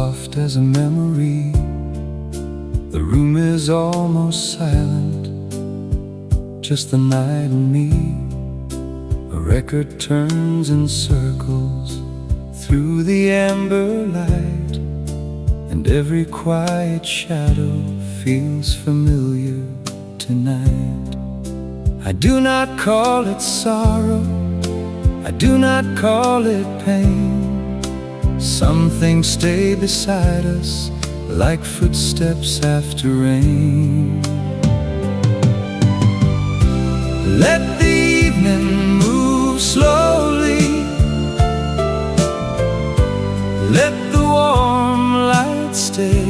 soft as a memory. The room is almost silent, just the night and me. A record turns in circles through the amber light, and every quiet shadow feels familiar tonight. I do not call it sorrow, I do not call it pain. Some things stay beside us like footsteps after rain. Let the evening move slowly, let the warm light stay.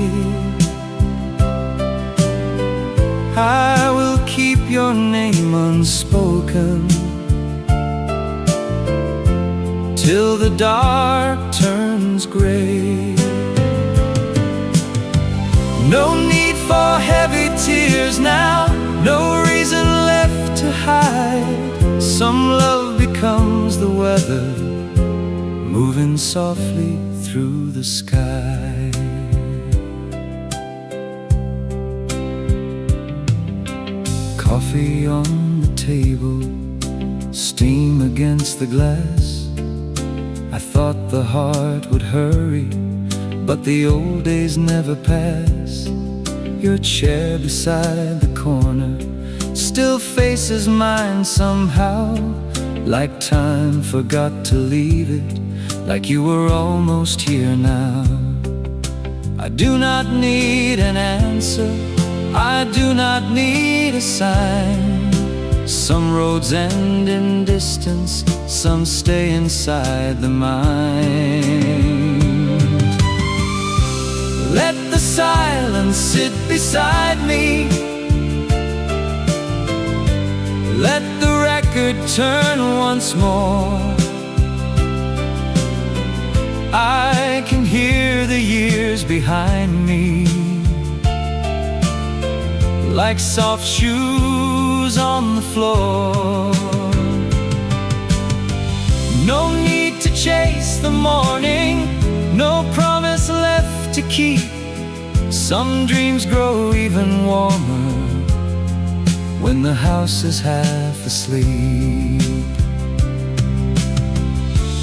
I will keep your name unspoken till the dark turns gray. No need for heavy tears now, no reason left to hide. Some love becomes the weather, moving softly through the sky. Coffee on the table, steam against the glass. I thought the heart would hurry, but the old days never pass. Your chair beside the corner still faces mine somehow, like time forgot to leave it, like you were almost here now. I do not need an answer, I do not need a sign. Some roads end in distance, some stay inside the mind. Let the silence sit beside me, let the record turn once more. I can hear the years behind me, like soft shoes on the floor. No need to chase the morning, no promise left to keep. Some dreams grow even warmer when the house is half asleep.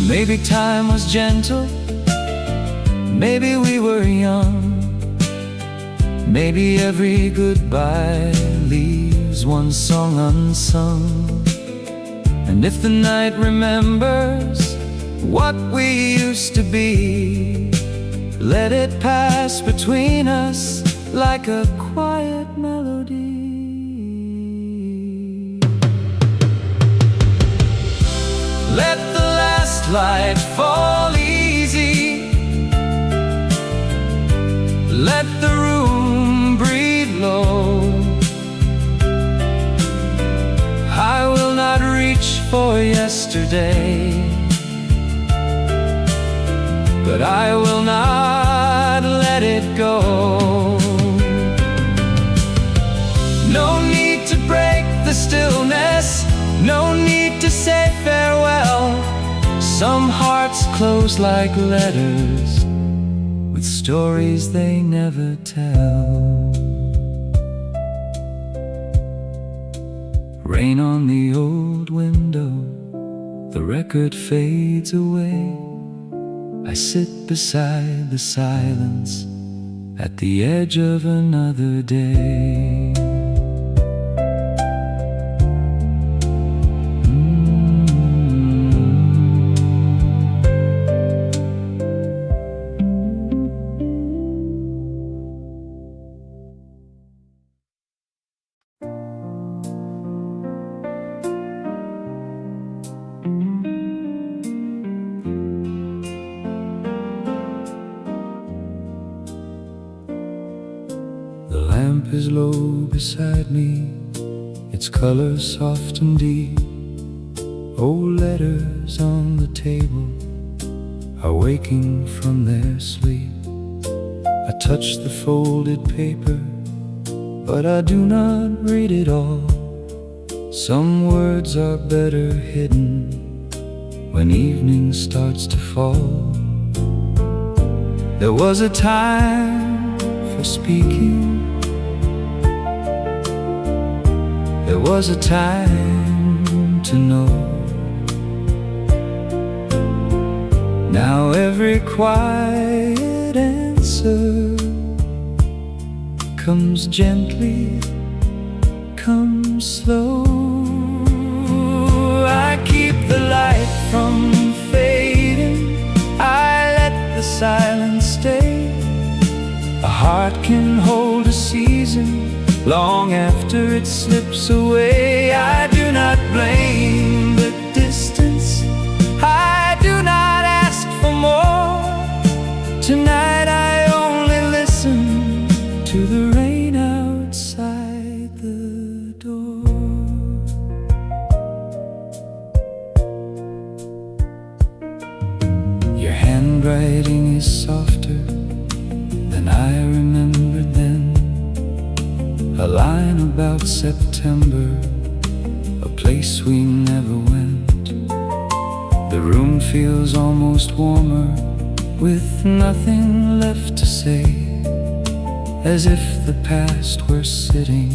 Maybe time was gentle, maybe we were young. Maybe every goodbye leaves one song unsung. And if the night remembers what we used to be, let it pass between us like a quiet melody. Let the last light fall easy, let the room breathe low. I will not reach for yesterday, but I will not let it go. No need to break the stillness, no need to say farewell. Some hearts close like letters with stories they never tell. Rain on the old window, the record fades away. I sit beside the silence at the edge of another day. The lamp is low beside me, its color soft and deep. Old letters on the table are waking from their sleep. I touch the folded paper, but I do not read it all. Some words are better hidden when evening starts to fall. There was a time for speaking. There was a time to know. Now every quiet answer comes gently, comes slow. I keep the light from fading, I let the silence stay. A heart can hold a season long after it slips away. I do not blame the distance, I do not ask for more. Tonight I only listen to the rain outside the door. Your handwriting is softer than I remembered then. A line about September, a place we never went. The room feels almost warmer, with nothing left to say, as if the past were sitting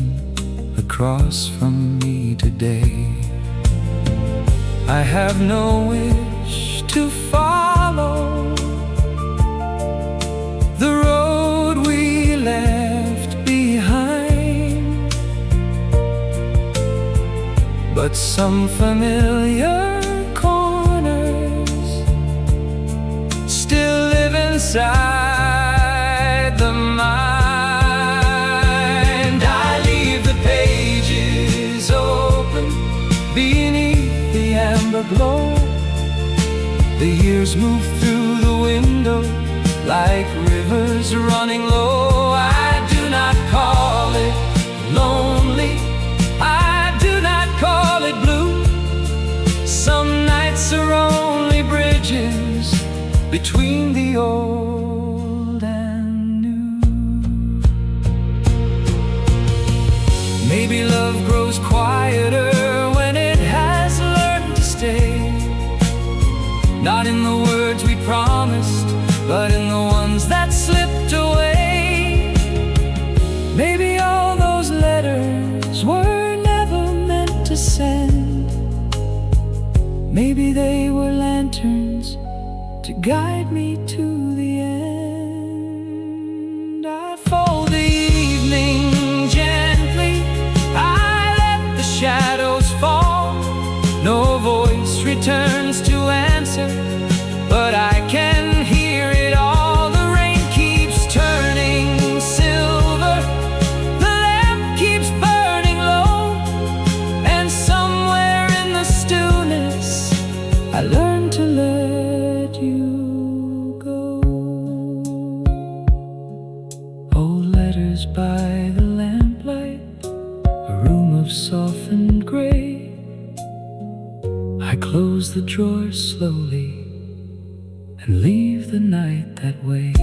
across from me today. I have no wish to follow the road we left behind, but some familiar corners still live inside the mind. I leave the pages open beneath the amber glow. The years move through the window like rivers running low. I do not call it lonely, I do not call it blue. Some nights are only bridges between the old and new. Maybe love grows quieter when it has learned to stay, not in the words we promised, but in the ones that slipped away. Maybe all those letters were never meant to send. Maybe they were lanterns to guide me to the end. I fold the evening gently, I let the shadows fall. No voice returns to answer, but I can hear it all. The rain keeps turning silver, the lamp keeps burning low, and somewhere in the stillness I learned to let you go. Old letters by the lamplight, a room of softened gray. I close the drawer slowly and leave the night that way.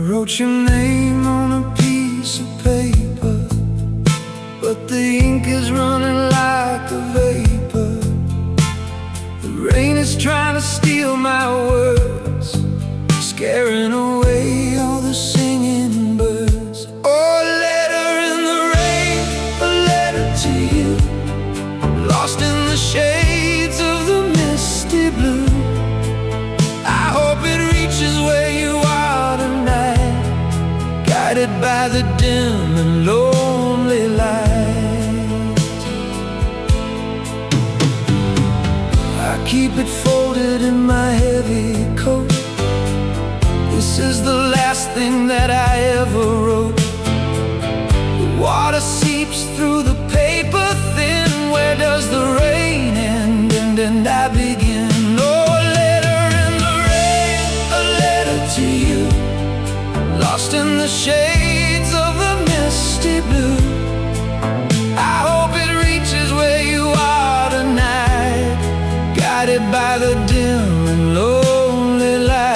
Wrote your name on a piece of paper, but the ink is running like a vapor. The rain is trying to steal my words, scaring away all the singing birds. Oh, a letter in the rain, a letter to you, lost in the shades of the misty blue. guided by the dim and lonely light. I keep it folded in my heavy coat. This is the last thing that I ever wrote. The water seeps through the paper thin. Where does the rain end and I begin? Oh, a letter in the rain, a letter to you, lost in the shades of the misty blue. I hope it reaches where you are tonight, guided by the dim and lonely light.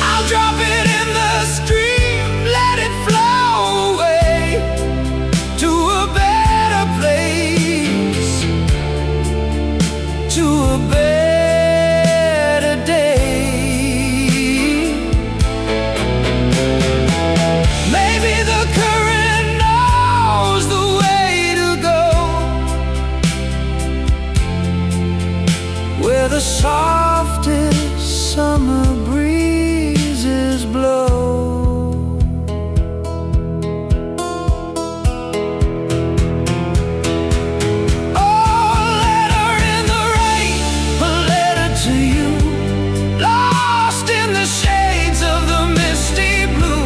I'll drop it in the stream, let it flow away to a better place, to a better day. Maybe the current knows the way to go, where the softest summer breezes blow. Oh, a letter in the rain, a letter to you, lost in the shades of the misty blue.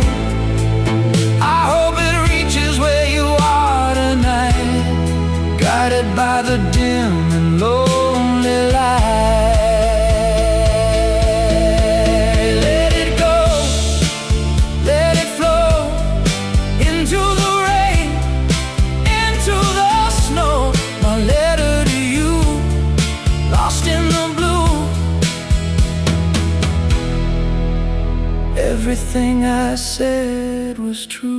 I hope it reaches where you are tonight, guided by the dim and lonely light. Let it go, let it flow into the rain, into the snow. My letter to you, lost in the blue. Everything I said was true.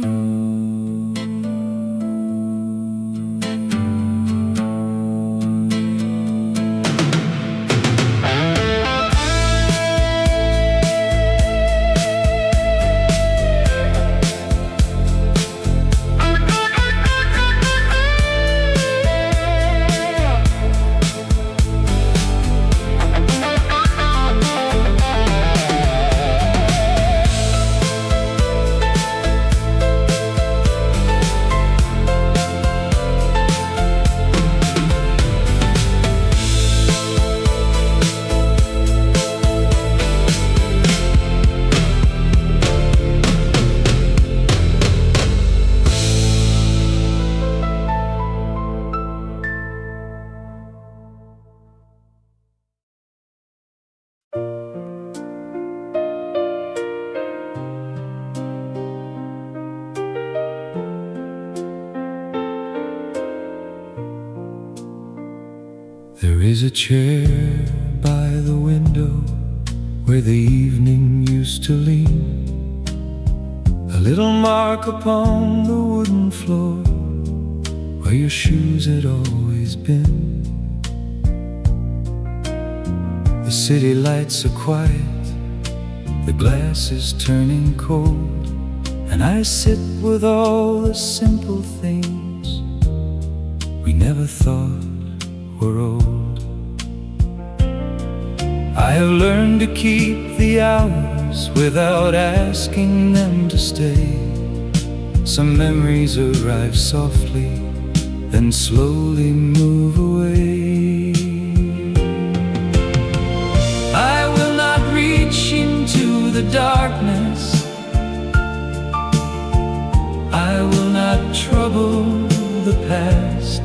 There is a chair by the window where the evening used to lean, a little mark upon the wooden floor where your shoes had always been. The city lights are quiet, the glass is turning cold, and I sit with all the simple things we never thought were old. I have learned to keep the hours without asking them to stay. Some memories arrive softly, then slowly move away. I will not reach into the darkness, I will not trouble the past.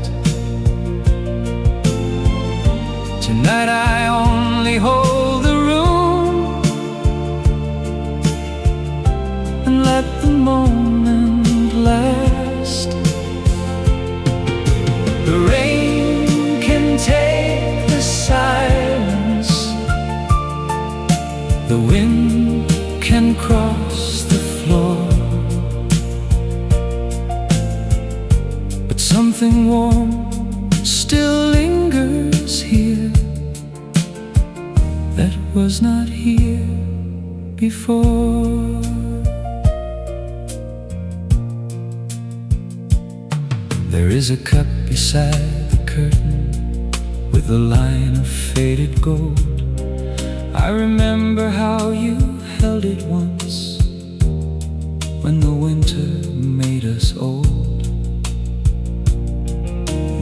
Tonight I only hold the room and let the moment last. The rain can take the silence, the wind can cross the floor, but something warm still lingers here that was not here before. There is a cup beside the curtain with a line of faded gold. I remember how you held it once, when the winter made us old.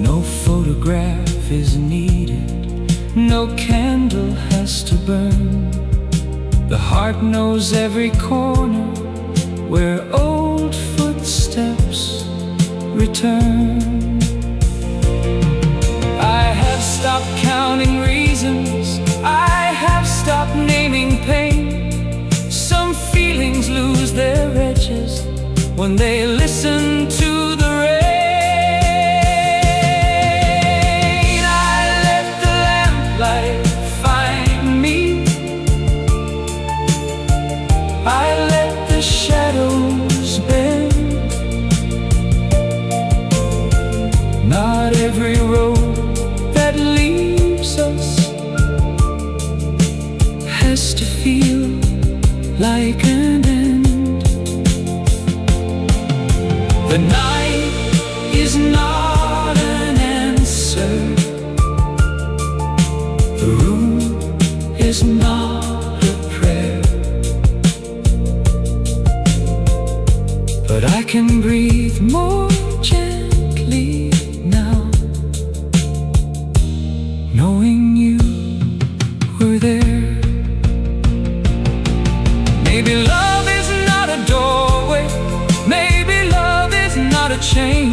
No photograph is needed, no candle has to burn. The heart knows every corner where old footsteps return. I have stopped counting reasons, I have stopped naming pain. Some feelings lose their edges when they listen to the rain. I let the lamplight find me, I let the shadows bend. Not every road that leaves us has to feel like an end. The night is not an answer, the room is not a prayer, but I can breathe more gently now, knowing you were there. Maybe love is not a doorway, maybe love is not a chain.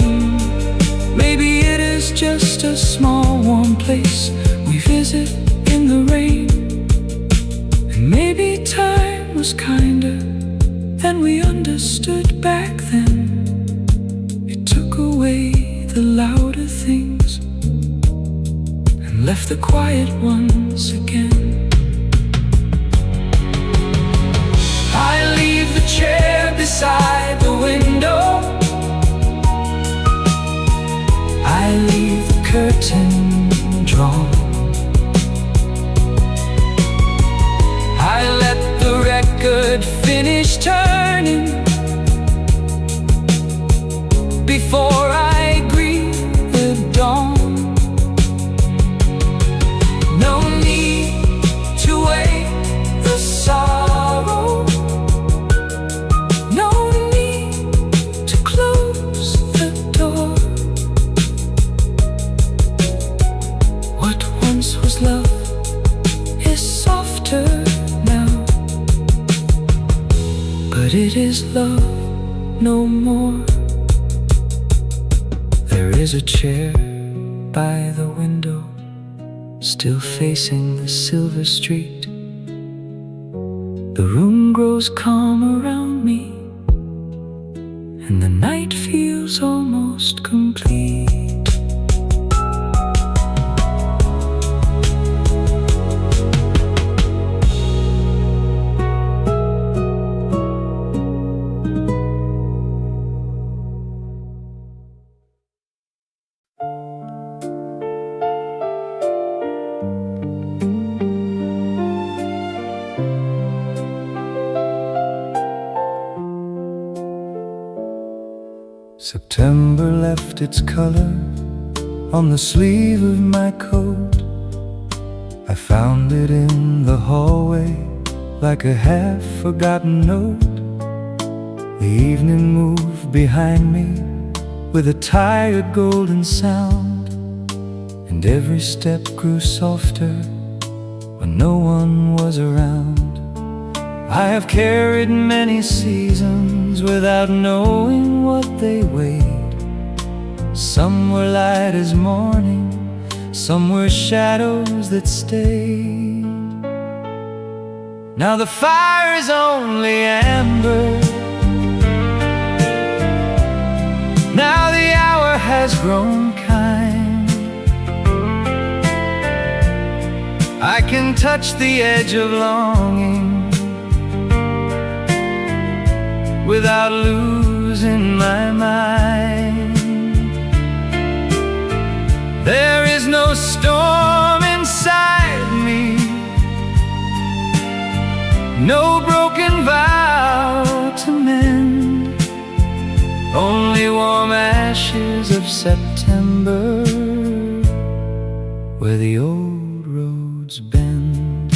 Maybe it is just a small warm place we visit in the rain. And maybe time was kinder than we understood back then. It took away the louder things and left the quiet ones again. I leave the chair beside the window, I leave the curtain drawn, I let the record finish turning before I greet the dawn. No need to wait the sorrow, no need to close the door. What once was love is softer now, but it is love no more. There is a chair by the window, still facing the silver street. The room grows calm around me, and the night feels almost complete. September left its color on the sleeve of my coat. I found it in the hallway like a half-forgotten note. The evening moved behind me with a tired golden sound, and every step grew softer when no one was around. I have carried many seasons without knowing what they weighed. Some were light as morning, some were shadows that stayed. Now the fire is only amber, now the hour has grown kind. I can touch the edge of longing without losing my mind. There is no storm inside me, no broken vow to mend, only warm ashes of September where the old roads bend.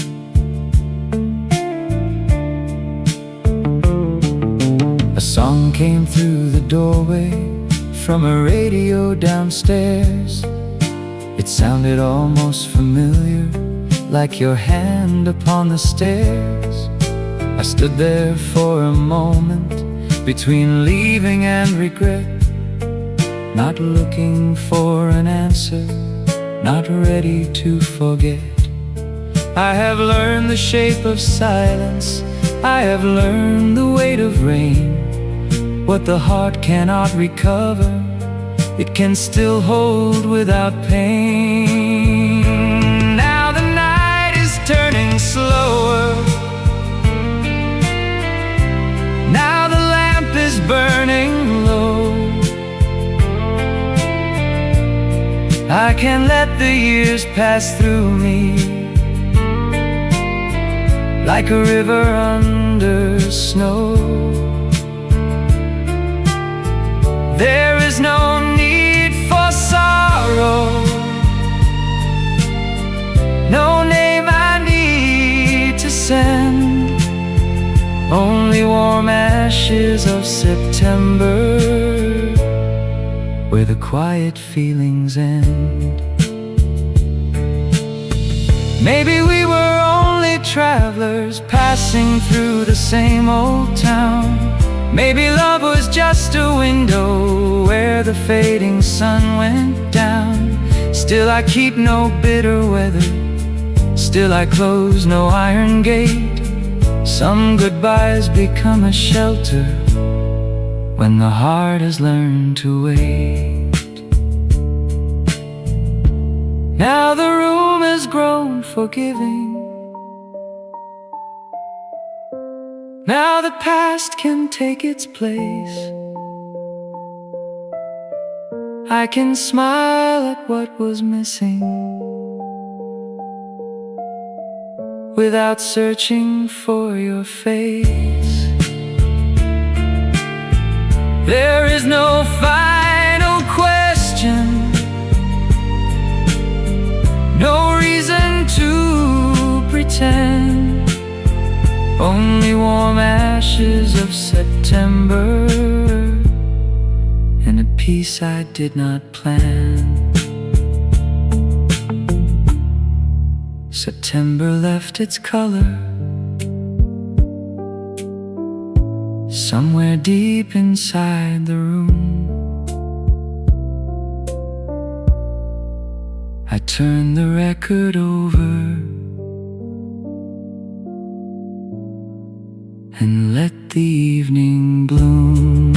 song came through the doorway from a radio downstairs. It sounded almost familiar, like your hand upon the stairs. I stood there for a moment, between leaving and regret, not looking for an answer, not ready to forget. I have learned the shape of silence, I have learned the weight of rain. What the heart cannot recover, it can still hold without pain. Now the night is turning slower, now the lamp is burning low. I can let the years pass through me, like a river under snow. There is no need for sorrow, no name I need to send, only warm ashes of September, where the quiet feelings end. Maybe we were only travelers passing through the same old town. Maybe love was just a window where the fading sun went down. Still I keep no bitter weather, still I close no iron gate. Some goodbyes become a shelter when the heart has learned to wait. Now the room has grown forgiving, now the past can take its place. I can smile at what was missing without searching for your face. There is no final question, no reason to pretend, only warm ashes of September and a peace I did not plan. September left its color somewhere deep inside the room. I turned the record over and let the evening bloom.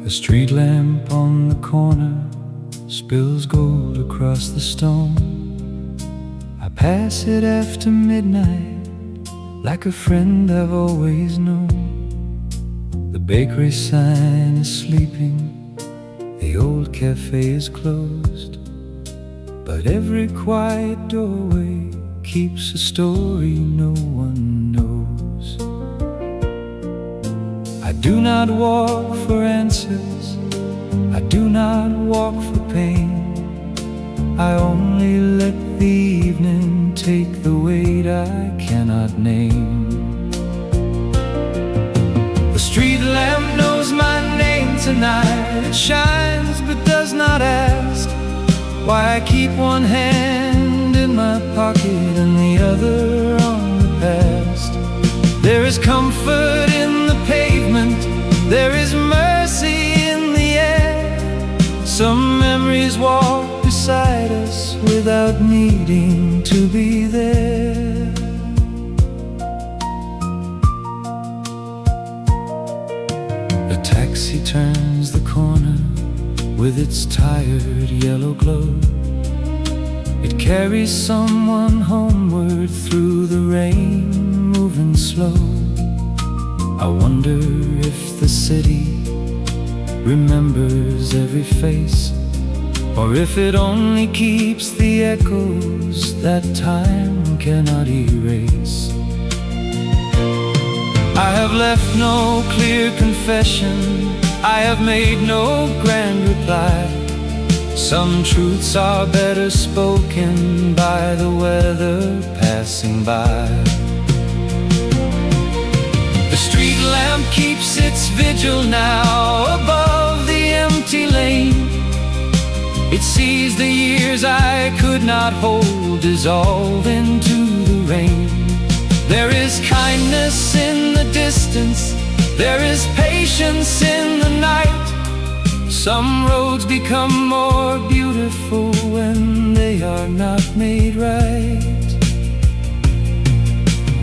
A street lamp on the corner spills gold across the stone. I pass it after midnight, like a friend I've always known. The bakery sign is sleeping, the old cafe is closed, but every quiet doorway keeps a story no one knows. I do not walk for answers, I do not walk for pain. I only let the evening take the weight I cannot name. The street lamp knows my name tonight. It shines but does not ask why I keep one hand in my pocket and the other on the past. There is comfort in the pavement, there is mercy in the air. Some memories walk beside us without needing to be there. The taxi turns the corner with its tired yellow glow. It carries someone homeward through the rain, moving slow. I wonder if the city remembers every face or if it only keeps the echoes that time cannot erase. I have left no clear confession, I have made no grand reply. Some truths are better spoken by the weather passing by. The street lamp keeps its vigil now above the empty lane. It sees the years I could not hold dissolve into the rain. There is kindness in the distance, there is patience in the night. Some roads become more beautiful when they are not made right.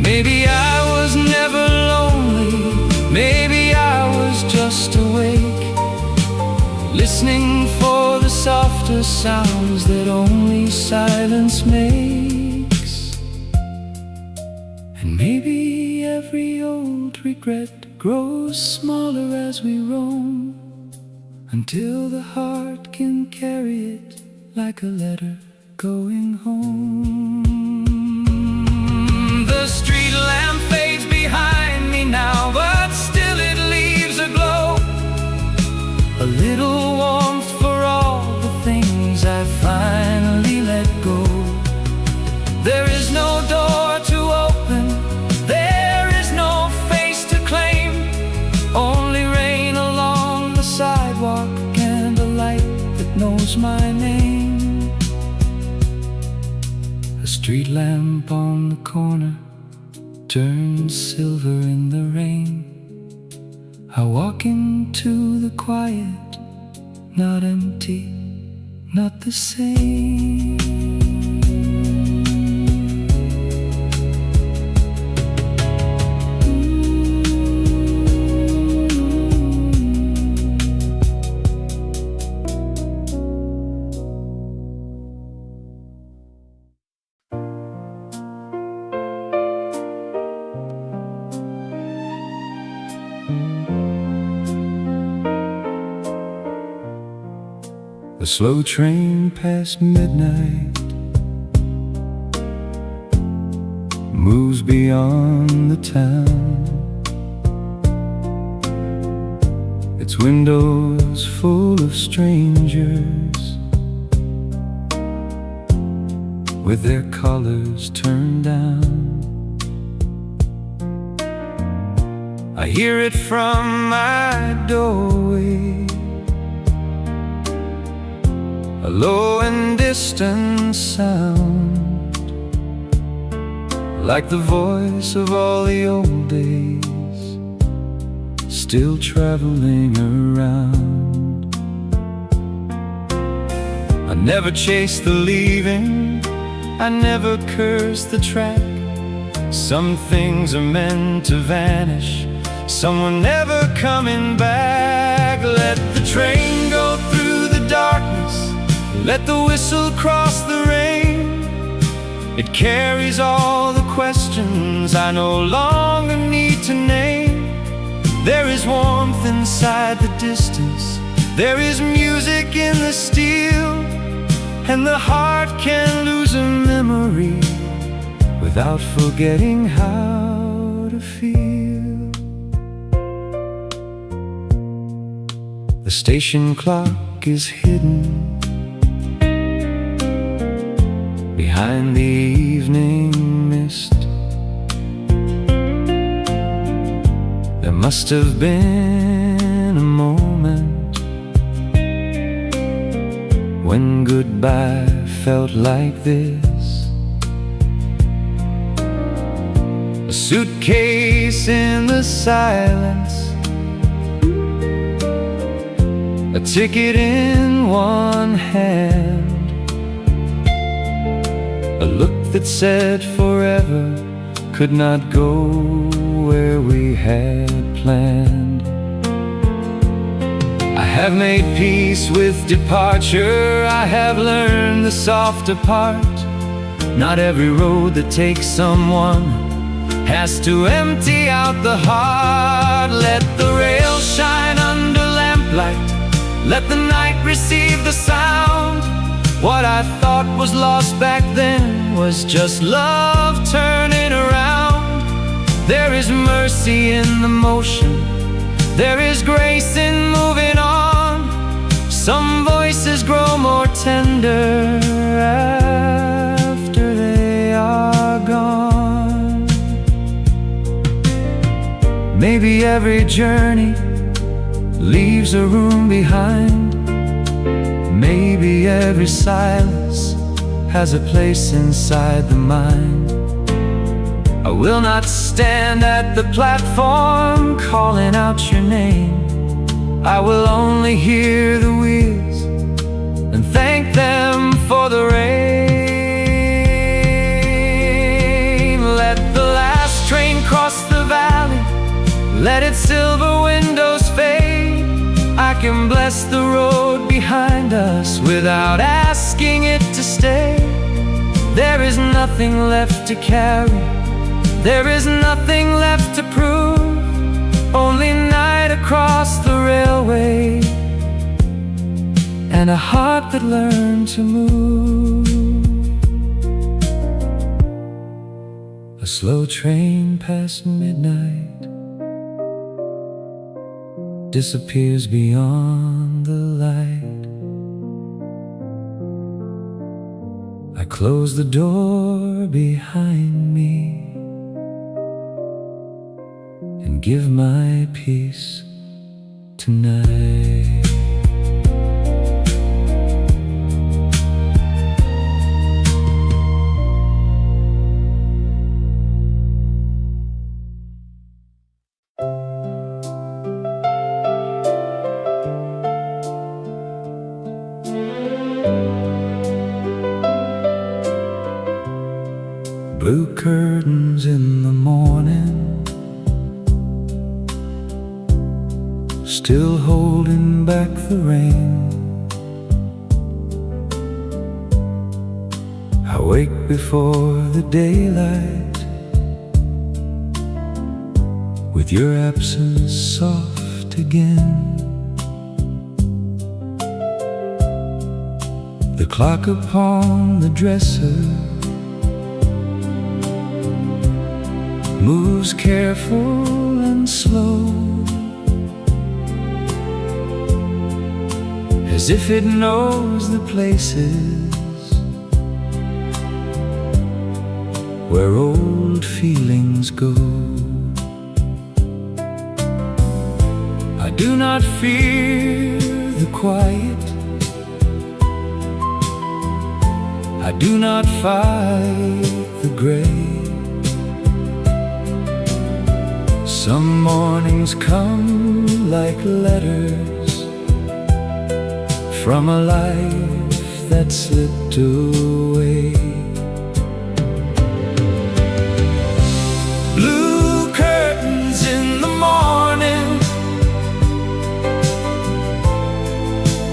Maybe I was never lonely, maybe I was just awake, listening for the softer sounds that only silence makes. And maybe every old regret grows smaller as we roam, until the heart can carry it like a letter going home. The street lamp fades behind me now, but still it leaves a glow, a little warmth for all the things I finally let go. There is no door to open, there is no face to claim, only rain along the sidewalk and a light that knows my name. A street lamp on the corner turns silver in the rain. I walk into the quiet, not empty, not the same. The slow train past midnight moves beyond the town, its windows full of strangers with their collars turned down. I hear it from my doorway, a low and distant sound, like the voice of all the old days, still traveling around. I never chased the leaving, I never cursed the track. Some things are meant to vanish, some were never coming back. Let the train go through the darkness, let the whistle cross the rain. It carries all the questions I no longer need to name. There is warmth inside the distance, there is music in the steel, and the heart can lose a memory without forgetting how to feel. The station clock is hidden behind the evening mist. There must have been a moment when goodbye felt like this. A suitcase in the silence, a ticket in one hand, a look that said forever could not go where we had planned. I have made peace with departure, I have learned the softer part. Not every road that takes someone has to empty out the heart. Let the rails shine under lamplight, let the night receive the sound. What I thought was lost back then was just love turning around. There is mercy in the motion, there is grace in moving on. Some voices grow more tender after they are gone. Maybe every journey leaves a room behind. Maybe every silence has a place inside the mind. I will not stand at the platform calling out your name. I will only hear the wheels and thank them for the rain. Let the last train cross the valley, let its silver windows fade. I can bless the road behind us without asking it to stay. There is nothing left to carry, there is nothing left to prove. Only night across the railway and a heart that learned to move. A slow train past midnight disappears beyond the light. I close the door behind me and give my peace tonight. Blue curtains in the morning, still holding back the rain. I wake before the daylight, with your absence soft again. The clock upon the dresser moves careful and slow, as if it knows the places where old feelings go. I do not fear the quiet, I do not fight the gray. Some mornings come like letters from a life that slipped away. Blue curtains in the morning,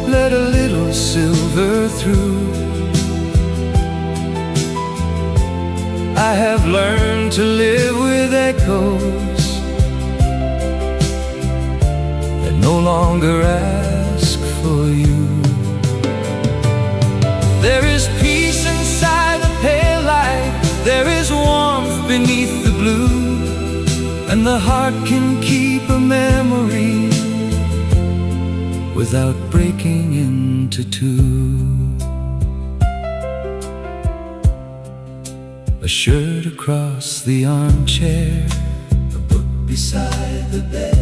let a little silver through. I have learned to live with echoes no longer ask for you. There is peace inside the pale light, there is warmth beneath the blue, and the heart can keep a memory without breaking into two. A shirt across the armchair, a book beside the bed,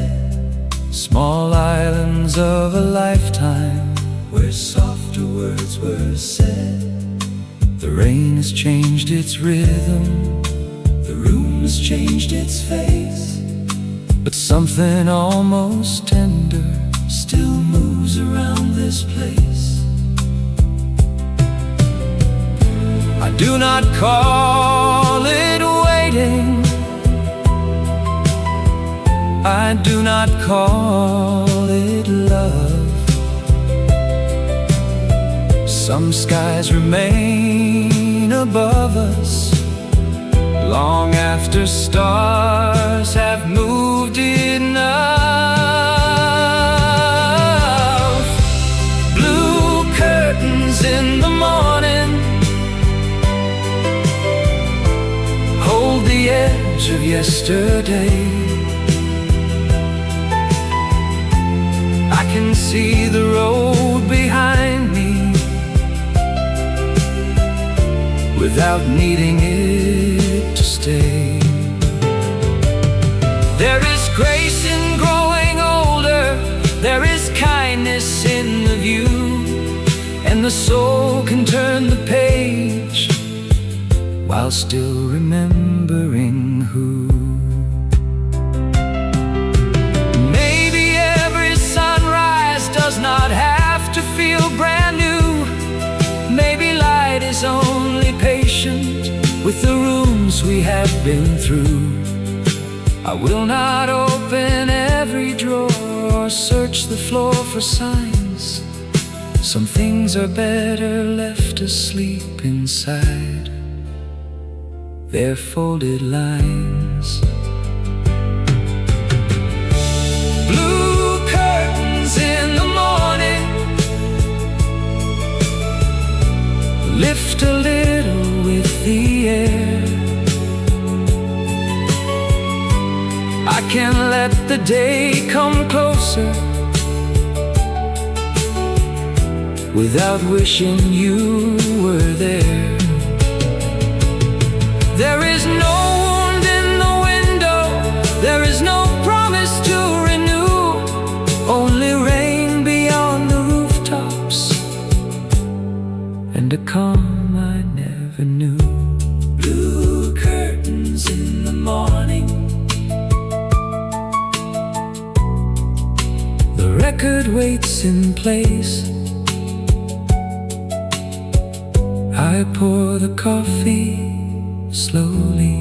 small islands of a lifetime where softer words were said. The rain has changed its rhythm, the room has changed its face, but something almost tender still moves around this place. I do not call it waiting, I do not call it love. Some skies remain above us long after stars have moved enough. Blue curtains in the morning, yesterday. I can see the road behind me without needing it to stay. There is grace in growing older, there is kindness in the view, and the soul can turn the page while still remembering who. Maybe every sunrise does not have to feel brand new. Maybe light is only patient with the rooms we have been through. I will not open every drawer or search the floor for signs. Some things are better left asleep inside their folded lines. Blue curtains in the morning lift a little with the air. I can let the day come closer without wishing you were there. There is no wound in the window, there is no promise to renew, only rain beyond the rooftops and a calm I never knew. Blue curtains in the morning, the record waits in place. I pour the coffee slowly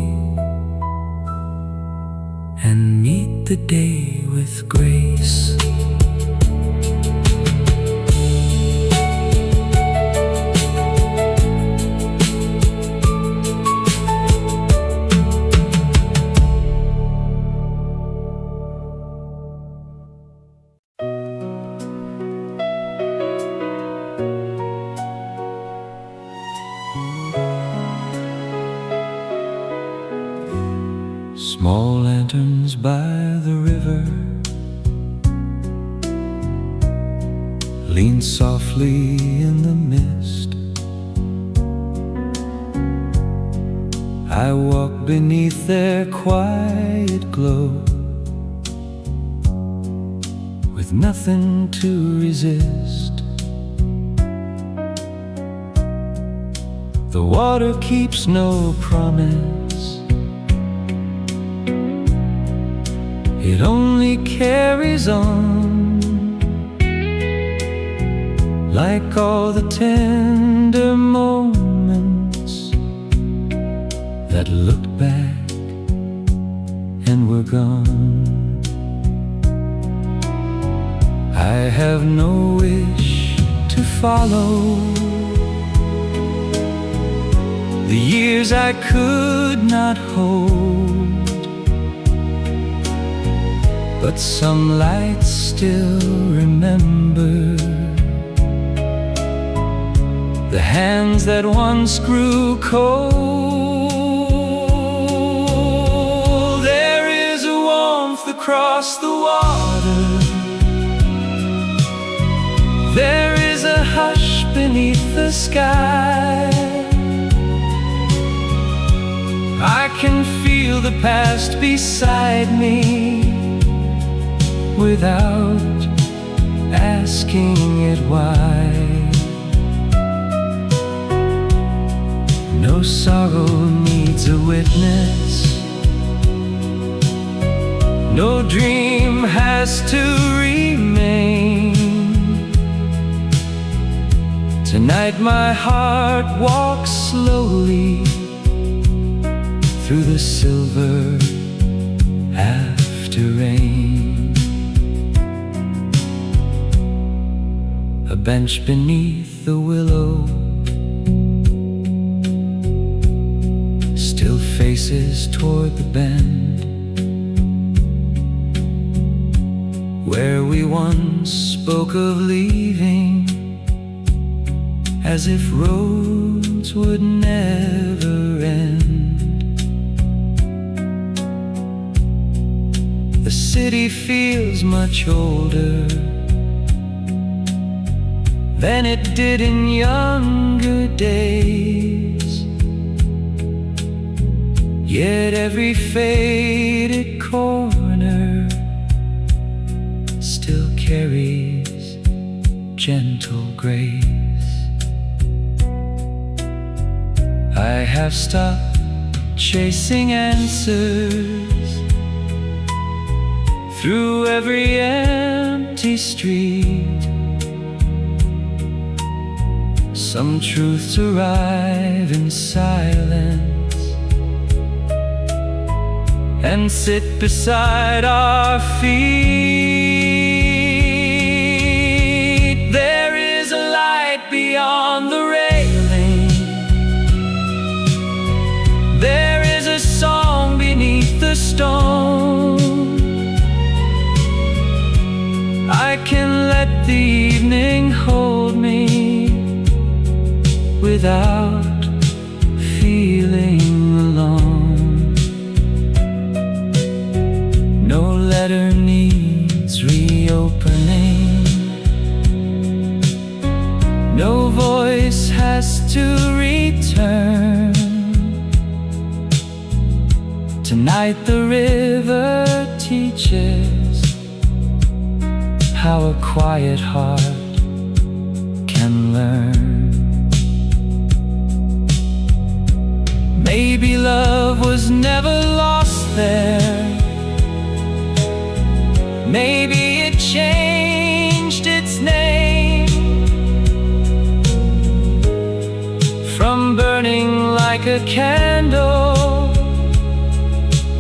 and meet the day with grace. Small lanterns by the river lean softly in the mist. I walk beneath their quiet glow with nothing to resist. The water keeps no promise, it only carries on, like all the tender moments that looked back and were gone. I have no wish to follow the years I could not hold, but some lights still remember the hands that once grew cold. There is a warmth across the water, there is a hush beneath the sky. I can feel the past beside me without asking it why. No sorrow needs a witness, no dream has to remain. Tonight my heart walks slowly through the silver after rain. A bench beneath the willow still faces toward the bend where we once spoke of leaving, as if roads would never end. city feels much older than it did in younger days. Yet every faded corner still carries gentle grace. I have stopped chasing answers through every empty street. Some truths arrive in silence and sit beside our feet. There is a light beyond the railing. There is a song beneath the stone. I can let the evening hold me without feeling alone. No letter needs reopening. No voice has to return. Tonight the river teaches how a quiet heart can learn. Maybe love was never lost there. Maybe it changed its name from burning like a candle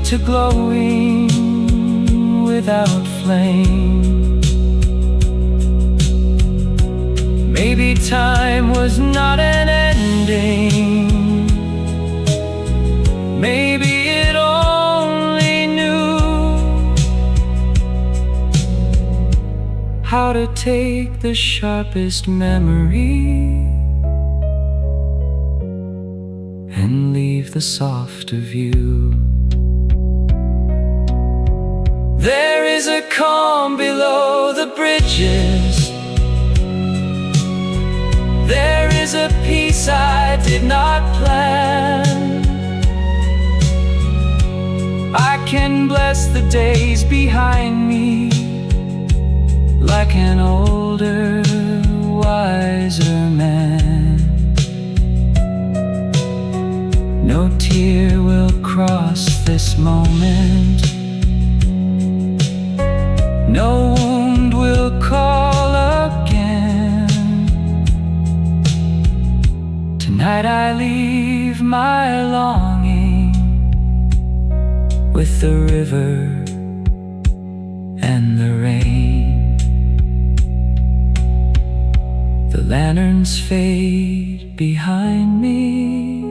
to glowing without flame. Maybe time was not an ending. Maybe it only knew how to take the sharpest memory and leave the softer view. There is a calm below the bridges. There is a peace I did not plan. I can bless the days behind me like an older, wiser man. No tear will cross this moment. No wound will call again. Tonight I leave my longing with the river and the rain. The lanterns fade behind me.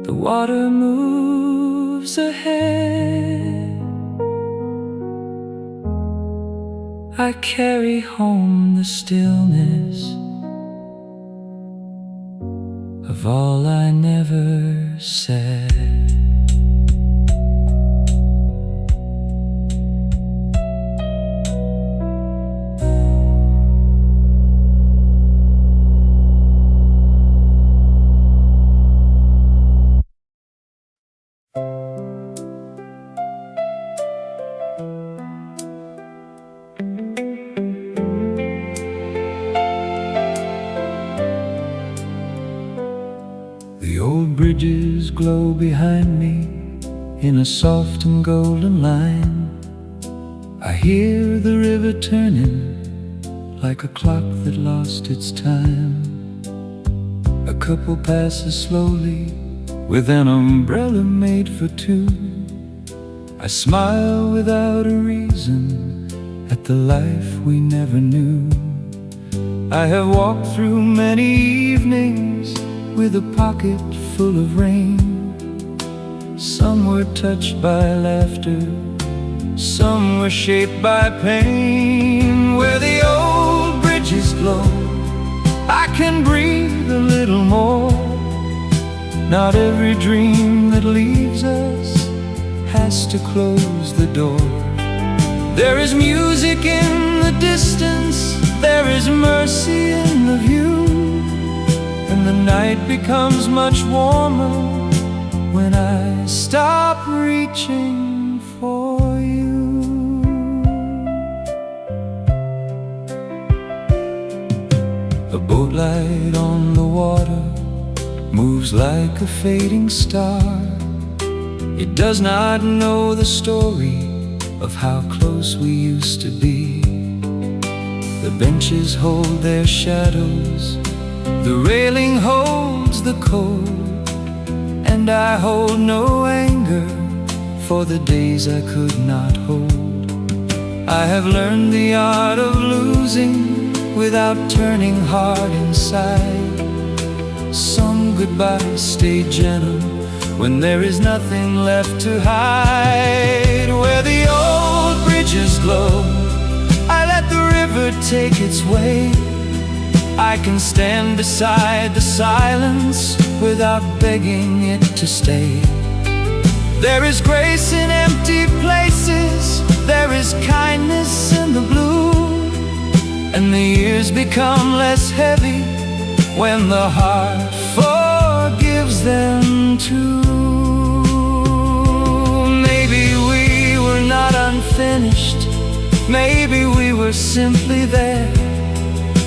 The water moves ahead. I carry home the stillness of all I never said. The old bridges glow behind me in a soft and golden line. I hear the river turning like a clock that lost its time. A couple passes slowly with an umbrella made for two. I smile without a reason at the life we never knew. I have walked through many evenings with a pocket full of rain. Some were touched by laughter, some were shaped by pain. Where the old bridges glow, I can breathe a little more. Not every dream that leaves us has to close the door. There is music in the distance, there is mercy in the view, and the night becomes much warmer when I stop reaching for you. A boat light on the water moves like a fading star. It does not know the story of how close we used to be. The benches hold their shadows, the railing holds the cold, and I hold no anger for the days I could not hold. I have learned the art of losing without turning hard inside. Some goodbyes stay gentle when there is nothing left to hide. Where the old bridges glow, I let the river take its way. I can stand beside the silence without begging it to stay. There is grace in empty places, there is kindness in the blue, and the years become less heavy when the heart forgives them too. Maybe we were not unfinished, maybe we were simply there.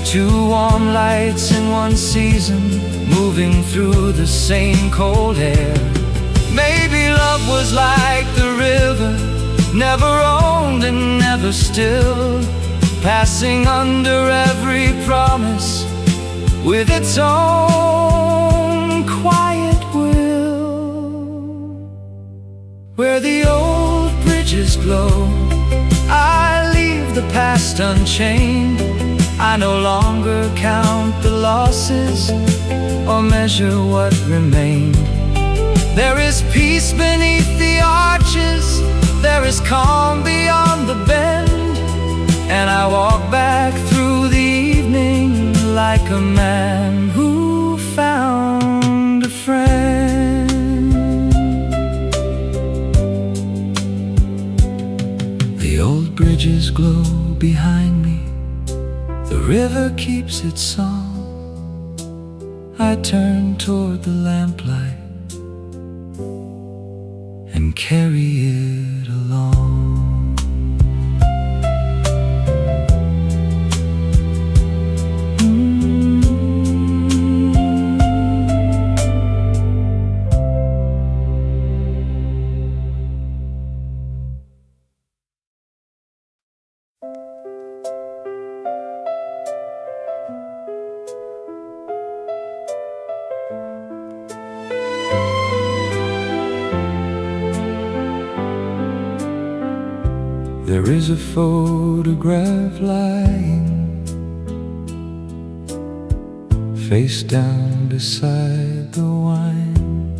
Two warm lights in one season, moving through the same cold air. Maybe love was like the river, never owned and never still, passing under every promise with its own quiet will. Where the old bridges glow, I leave the past unchained. I no longer count the losses or measure what remained. There is peace beneath the arches, there is calm beyond the bend, and I walk back through the evening like a man who found a friend. The old bridges glow behind me, the river keeps its song. I turn toward the lamplight and carry it along. There is a photograph lying face down beside the wine.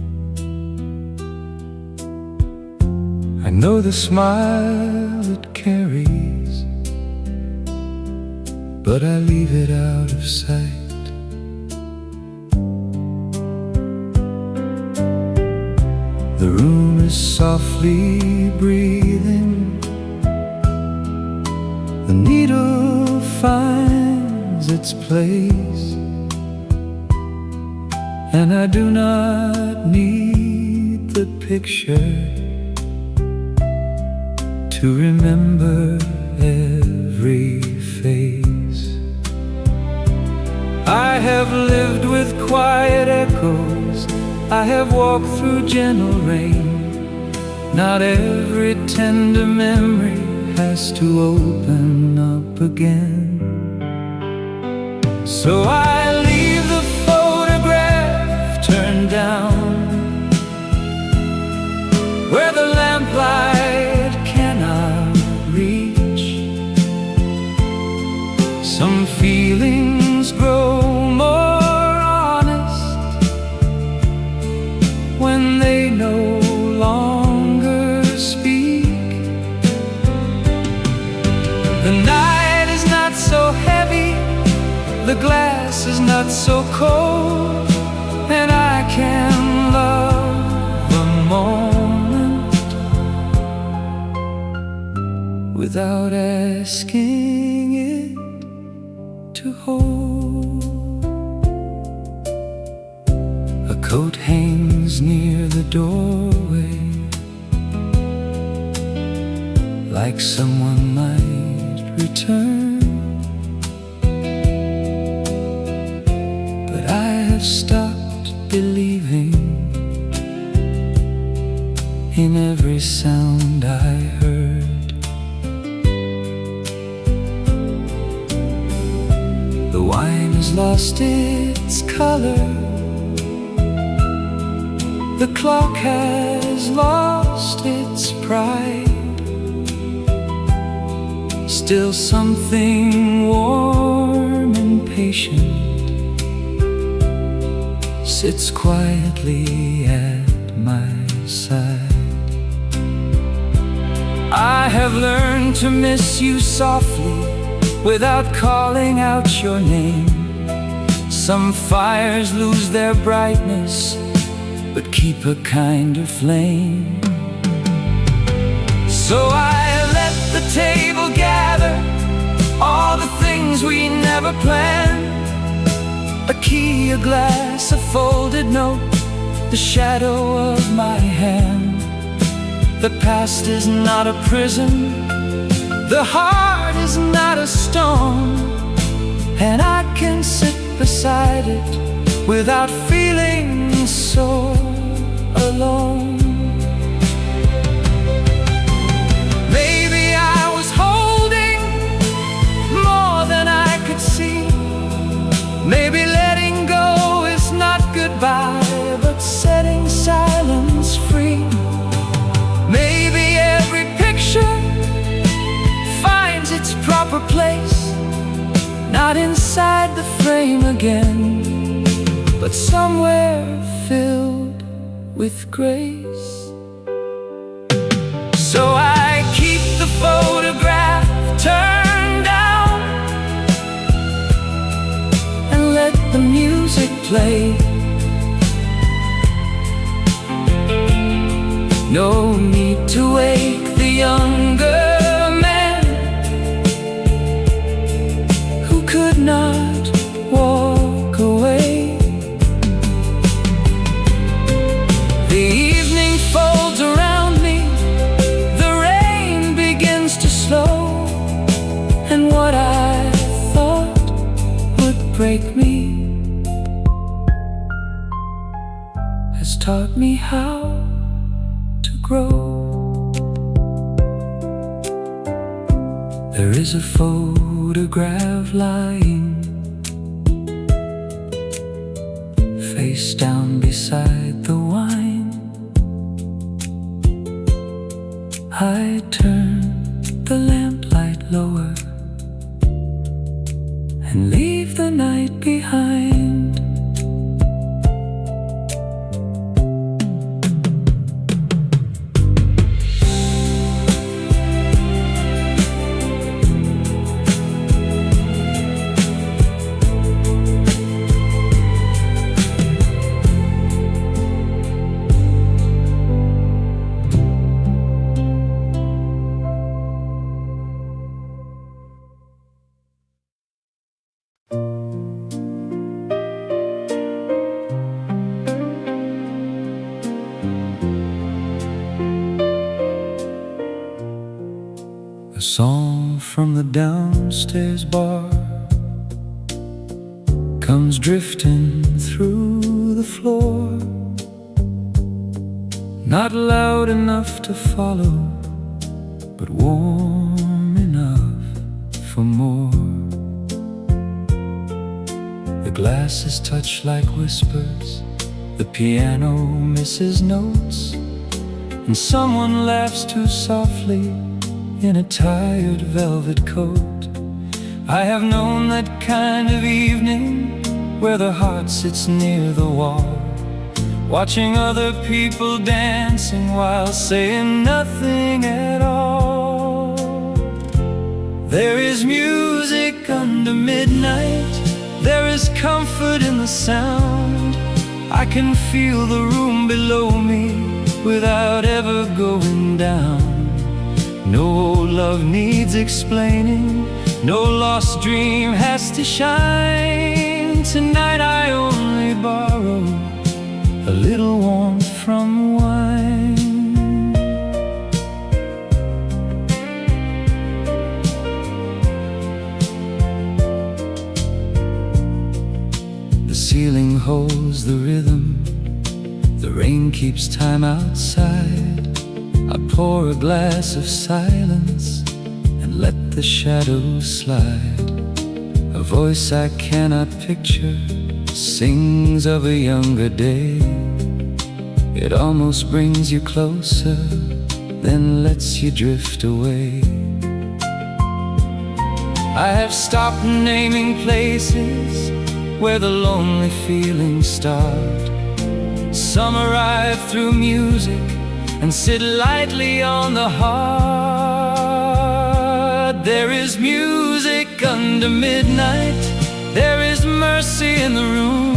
I know the smile it carries, but I leave it out of sight. The room is softly breathing, the needle finds its place, and I do not need the picture to remember every face. I have lived with quiet echoes, I have walked through gentle rain. Not every tender memory has to open up again. So I leave the photograph turned down, where the lamplight cannot reach. Some feelings grow more honest when they no longer speak. The night is not so heavy, the glass is not so cold, and I can love the moment without asking it to hold. A coat hangs near the doorway, like someone might return. But I have stopped believing in every sound I heard. The wine has lost its color, the clock has lost its pride. Still something warm and patient sits quietly at my side. I have learned to miss you softly without calling out your name. Some fires lose their brightness but keep a kinder flame. So I let the table gather all the things we never planned. A key, a glass, a folded note, the shadow of my hand. The past is not a prison, the heart is not a stone, and I can sit beside it without feeling so alone. Maybe I was holding more than I could see. Maybe letting go is not goodbye, but setting silence free. Maybe every picture finds its proper place, not inside the frame again, but somewhere filled with grace. So I keep the photograph turned down and let the music play. No need to wake the younger man who could not walk away. The evening folds around me, the rain begins to slow, and what I thought would break me has taught me how to grow. There is a photograph lying face down beside the wine. I turn the lamplight lower and leave the night behind. A song from the downstairs bar comes drifting through the floor, not loud enough to follow, but warm enough for more. The glasses touch like whispers, the piano misses notes, and someone laughs too softly in a tired velvet coat. I have known that kind of evening where the heart sits near the wall, watching other people dancing while saying nothing at all. There is music under midnight, there is comfort in the sound. I can feel the room below me without ever going down. No love needs explaining, no lost dream has to shine. Tonight I only borrow a little warmth from wine. The ceiling holds the rhythm, the rain keeps time outside. I pour a glass of silence and let the shadows slide. A voice I cannot picture sings of a younger day. It almost brings you closer, then lets you drift away. I have stopped naming places where the lonely feelings start. Some arrive through music and sit lightly on the heart. There is music under midnight, there is mercy in the room.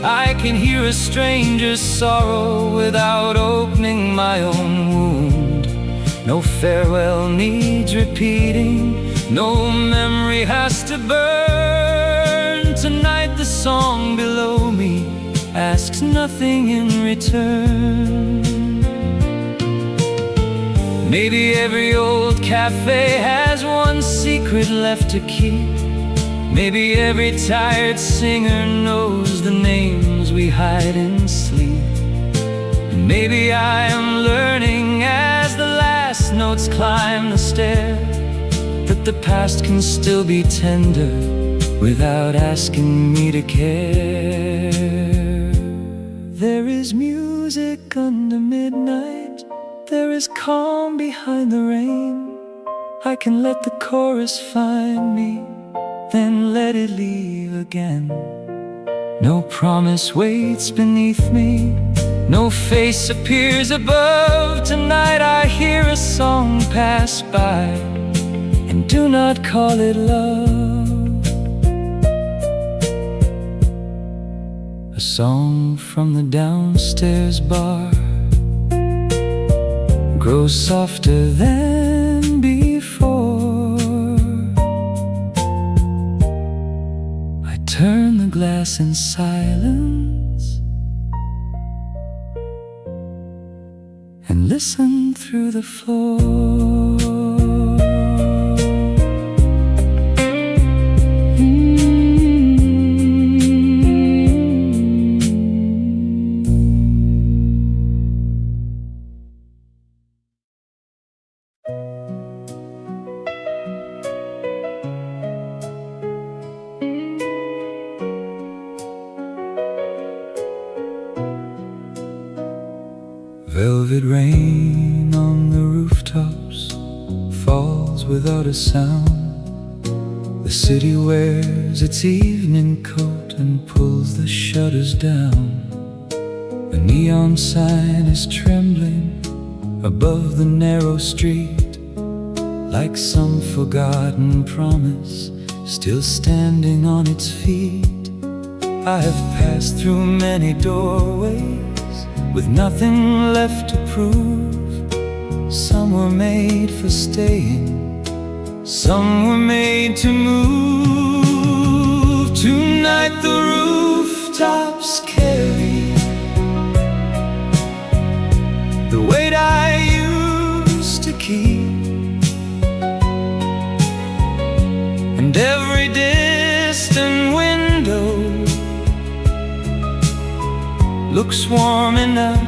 I can hear a stranger's sorrow without opening my own wound. No farewell needs repeating, no memory has to burn. Tonight the song below me asks nothing in return. Maybe every old cafe has one secret left to keep. Maybe every tired singer knows the names we hide in sleep. And maybe I am learning as the last notes climb the stair that the past can still be tender without asking me to care. There is music under midnight, there is calm behind the rain. I can let the chorus find me, then let it leave again. No promise waits beneath me, no face appears above. Tonight I hear a song pass by, and do not call it love. A song from the downstairs bar grows softer than before. I turn the glass in silence and listen through the floor. Velvet rain on the rooftops falls without a sound. The city wears its evening coat and pulls the shutters down. The neon sign is trembling above the narrow street, like some forgotten promise still standing on its feet. I have passed through many doorways with nothing left to prove. Some were made for staying, some were made to move. Tonight the rooftops carry the weight I used to keep, and every distant window looks warm enough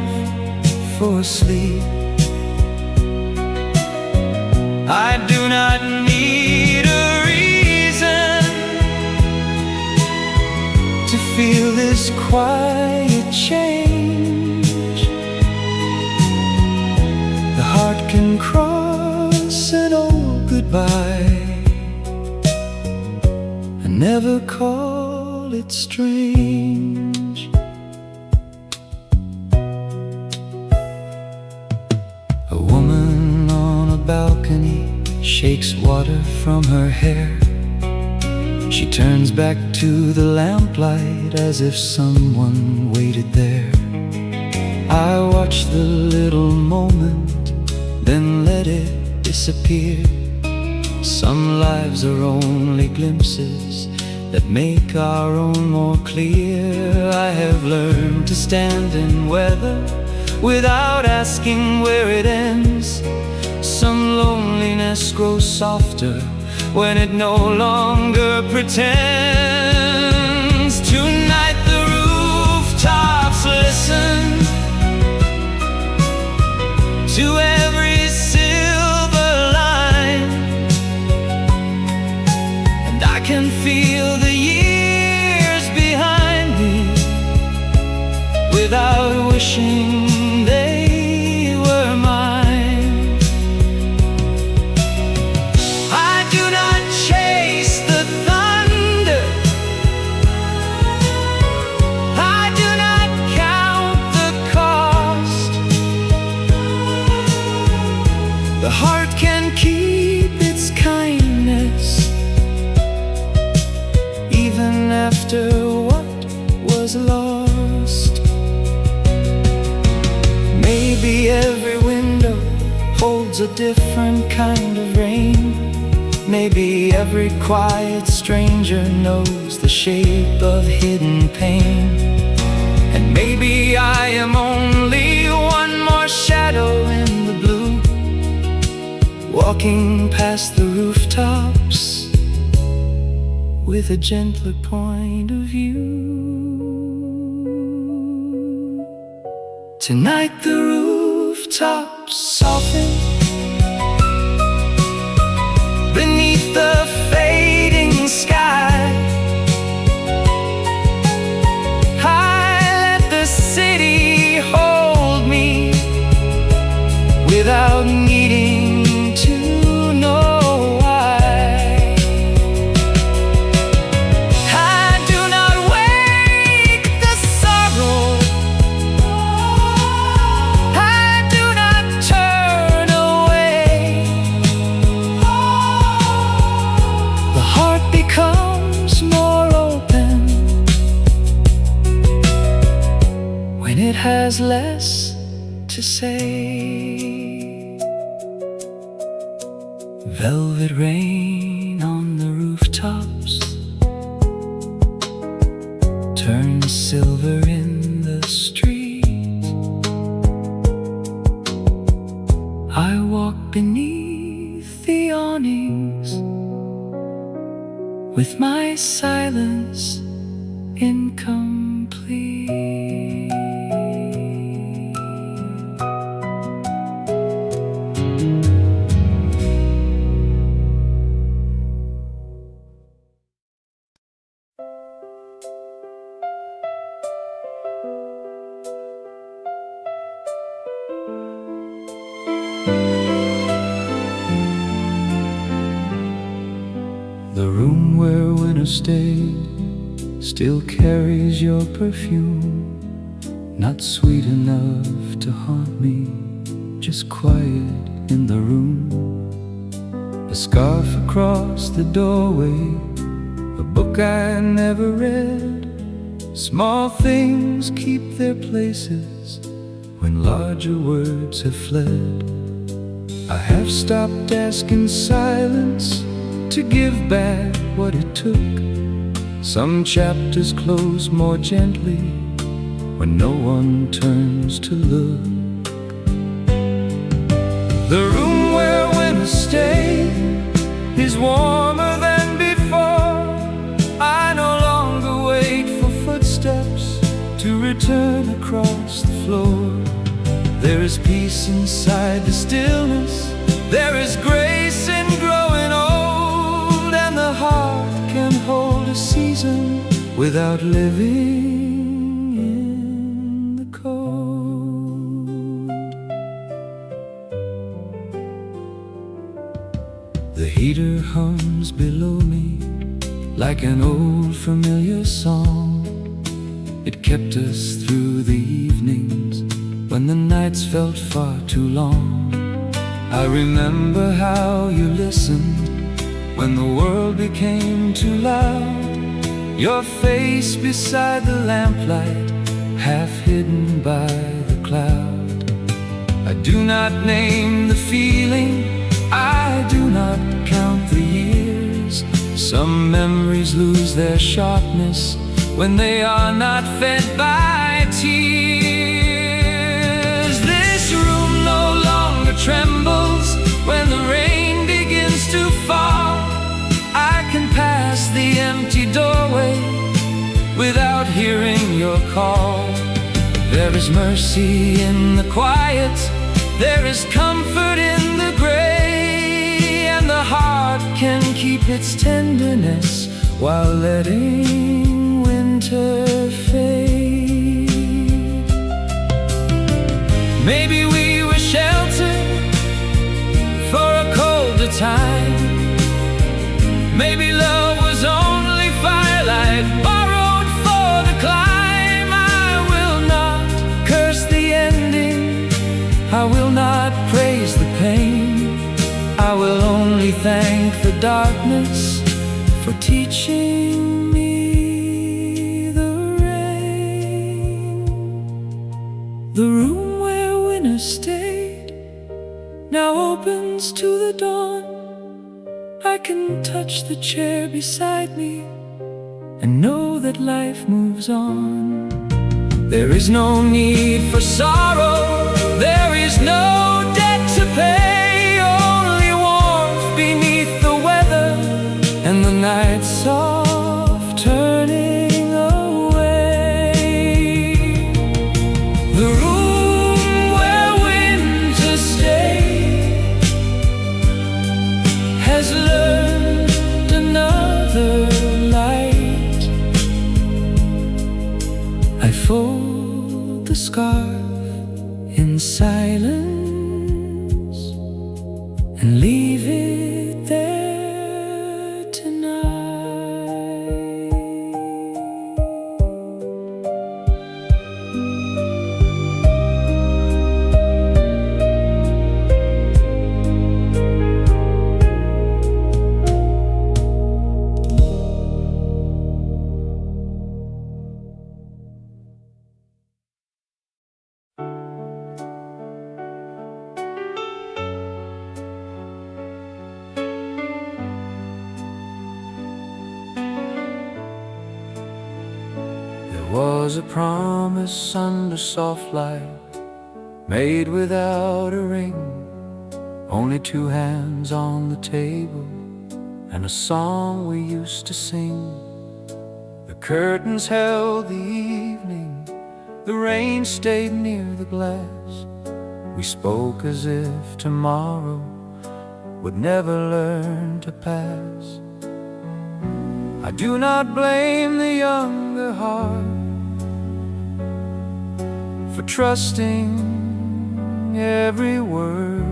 for sleep. I do not need a reason to feel this quiet change. The heart can cross an old goodbye and never call it strange. A woman on a balcony shakes water from her hair. She turns back to the lamplight as if someone waited there. I watch the little moment, then let it disappear. Some lives are only glimpses that make our own more clear. I have learned to stand in weather without asking where it ends. Some loneliness grows softer when it no longer pretends. Tonight the rooftops listen to every silver line, and I can feel the years behind me without wishing they were mine. I do not chase the thunder, I do not count the cost. The heart can keep its kindness even after what was lost. Maybe every window holds a different kind of rain. Maybe every quiet stranger knows the shape of hidden pain. And maybe I am only one more shadow in the blue, walking past the rooftops with a gentler point of view. Tonight the rooftops soften beneath the fading sky. I let the city hold me without needing to know why. I do not wake the sorrow, I do not turn away. The heart becomes more open when it has less to say. Velvet rain on the rooftops turns silver in the street. I walk beneath the awnings with my silence incomplete. The room where winter stayed still carries your perfume, not sweet enough to haunt me, just quiet in the room. A scarf across the doorway, a book I never read. Small things keep their places when larger words have fled. I have stopped asking silence to give back what it took. Some chapters close more gently when no one turns to look. The room where winter stayed is warmer than before. I no longer wait for footsteps to return across the floor. There is peace inside the stillness, there is grace in growing old, and the heart can hold a season without living in the cold. The heater hums below me like an old familiar song. It kept us through the evenings when the nights felt far too long. I remember how you listened when the world became too loud. Your face beside the lamplight, half hidden by the cloud. I do not name the feeling I Some memories lose their sharpness when they are not fed by tears. This room no longer trembles when the rain begins to fall. I can pass the empty doorway without hearing your call. There is mercy in the quiet, there is comfort in the gray, and the heart can keep its tenderness while letting winter fade. Maybe we were sheltered for a colder time. Maybe love was only firelight borrowed for the climb. I will not curse the ending, I will not praise the pain. I will only thank the darkness for teaching me the rain. The room where winter stayed now opens to the dawn. I can touch the chair beside me and know that life moves on. There is no need for sorrow, there is no debt to pay, only warmth beneath the weather and the night soft turning away. The room where winter stayed has learned another light. I fold the scarf in silence and leave it there tonight. Was a promise under soft light, made without a ring. Only two hands on the table and a song we used to sing. The curtains held the evening, the rain stayed near the glass. We spoke as if tomorrow would never learn to pass. I do not blame the younger heart for trusting every word.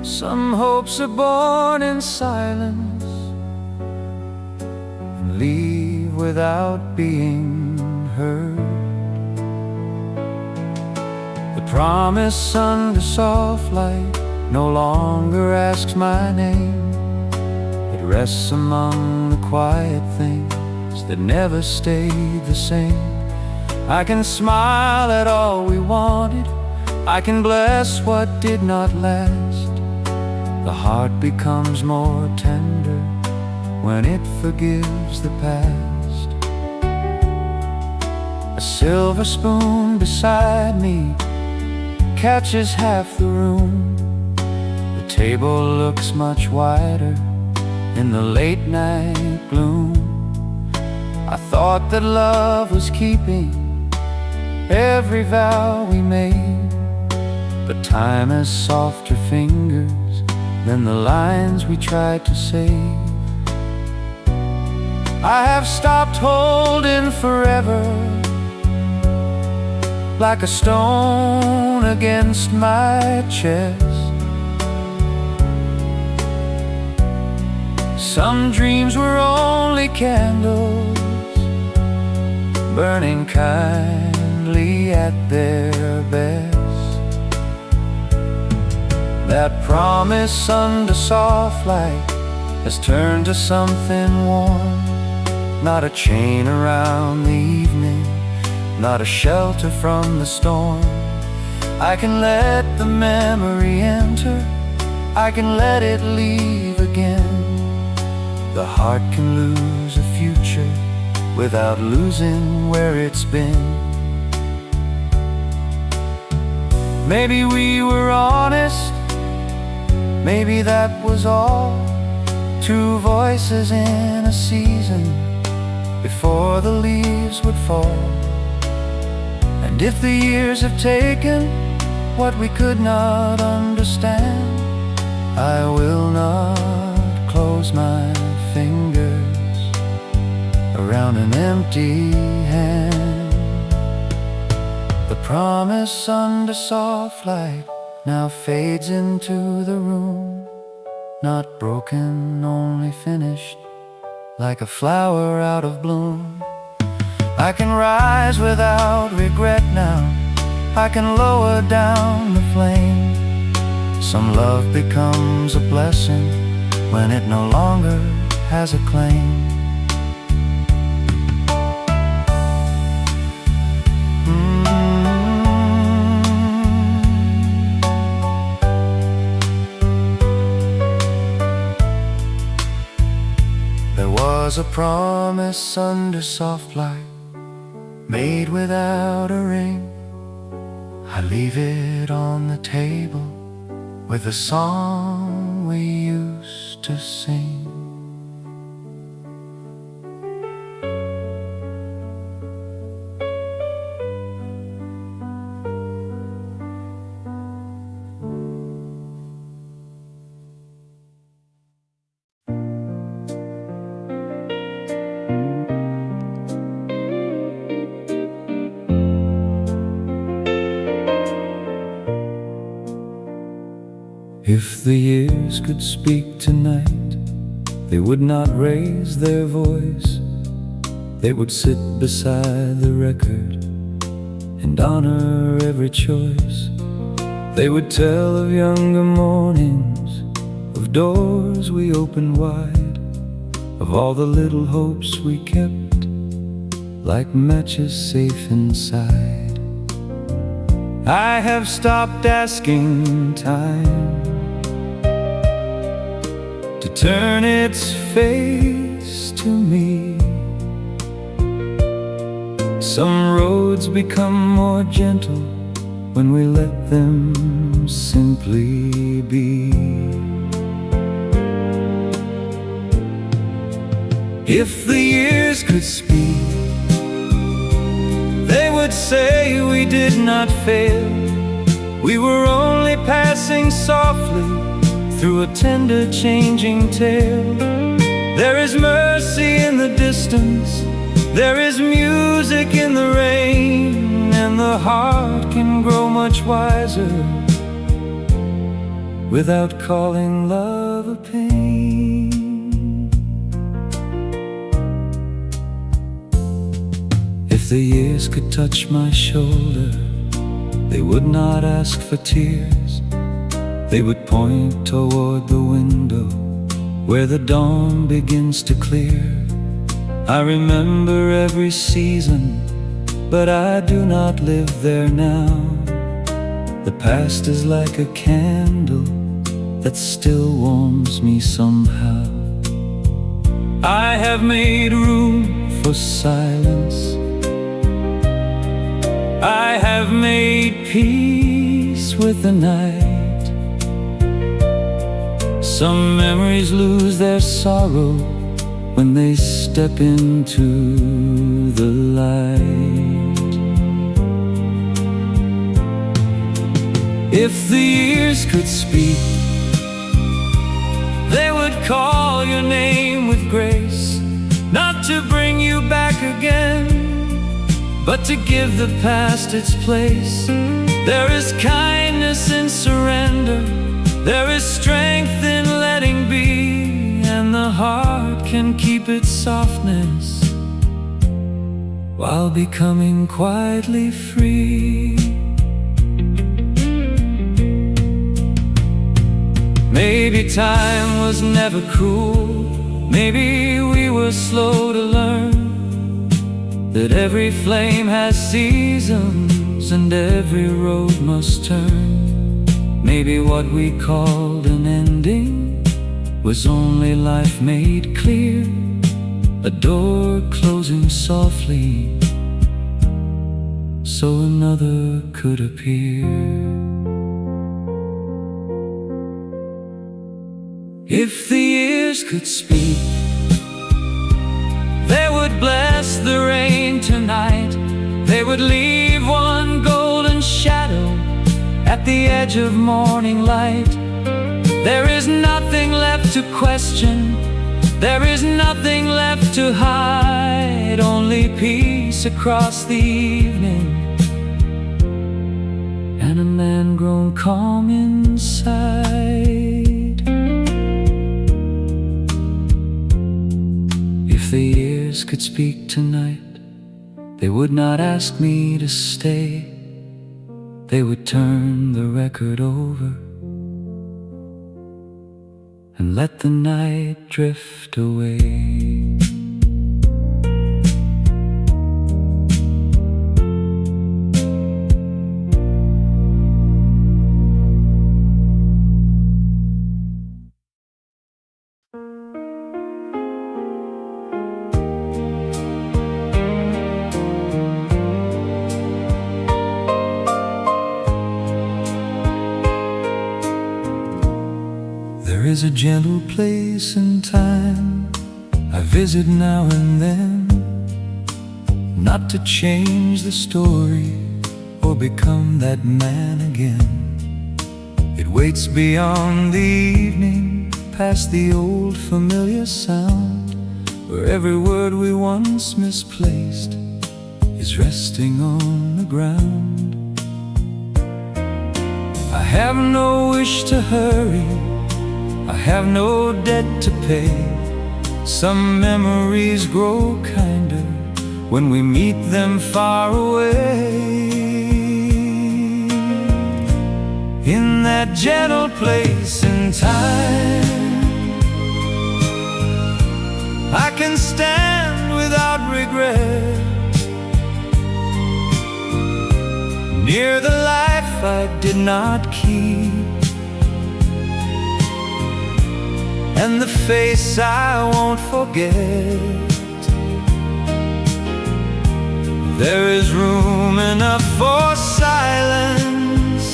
Some hopes are born in silence and leave without being heard. The promise under soft light no longer asks my name. It rests among the quiet things that never stayed the same. I can smile at all we wanted, I can bless what did not last. The heart becomes more tender when it forgives the past. A silver spoon beside me catches half the room. The table looks much wider in the late night gloom. I thought that love was keeping every vow we made, but time has softer fingers than the lines we tried to save. I have stopped holding forever like a stone against my chest. Some dreams were only candles burning kindly at their best. That promise under soft light has turned to something warm. Not a chain around the evening, not a shelter from the storm. I can let the memory enter, I can let it leave again. The heart can lose a future without losing where it's been. Maybe we were honest, maybe that was all. Two voices in a season before the leaves would fall. And if the years have taken what we could not understand, I will not close my fingers around an empty hand. The promise under soft light now fades into the room, not broken, only finished, like a flower out of bloom. I can rise without regret now, I can lower down the flame. Some love becomes a blessing when it no longer has a claim. There was a promise under soft light, made without a ring. I leave it on the table with a song we used to sing. If the years could speak tonight, they would not raise their voice. They would sit beside the record and honor every choice. They would tell of younger mornings, of doors we opened wide, of all the little hopes we kept like matches safe inside. I have stopped asking time to turn its face to me. Some roads become more gentle when we let them simply be. If the years could speak, they would say we did not fail. We were only passing softly through a tender changing tale. There is mercy in the distance, there is music in the rain, and the heart can grow much wiser without calling love a pain. If the years could touch my shoulder, they would not ask for tears. They would point toward the window where the dawn begins to clear. I remember every season, but I do not live there now. The past is like a candle that still warms me somehow. I have made room for silence, I have made peace with the night. Some memories lose their sorrow when they step into the light. If the years could speak, they would call your name with grace, not to bring you back again, but to give the past its place. There is kindness in surrender, there is strength in letting be, and the heart can keep its softness while becoming quietly free. Maybe time was never cruel, maybe we were slow to learn that every flame has seasons and every road must turn. Maybe what we called an ending was only life made clear, a door closing softly so another could appear. If the years could speak, they would bless the rain tonight. They would leave one golden shadow at the edge of morning light. There is nothing left to question, there is nothing left to hide, only peace across the evening and a man grown calm inside. If the years could speak tonight, they would not ask me to stay. They would turn the record over and let the night drift away. There is a gentle place and time I visit now and then, not to change the story or become that man again. It waits beyond the evening, past the old familiar sound, where every word we once misplaced is resting on the ground. I have no wish to hurry, I have no debt to pay. Some memories grow kinder when we meet them far away. In that gentle place in time, I can stand without regret, near the life I did not keep, and the face I won't forget. There is room enough for silence,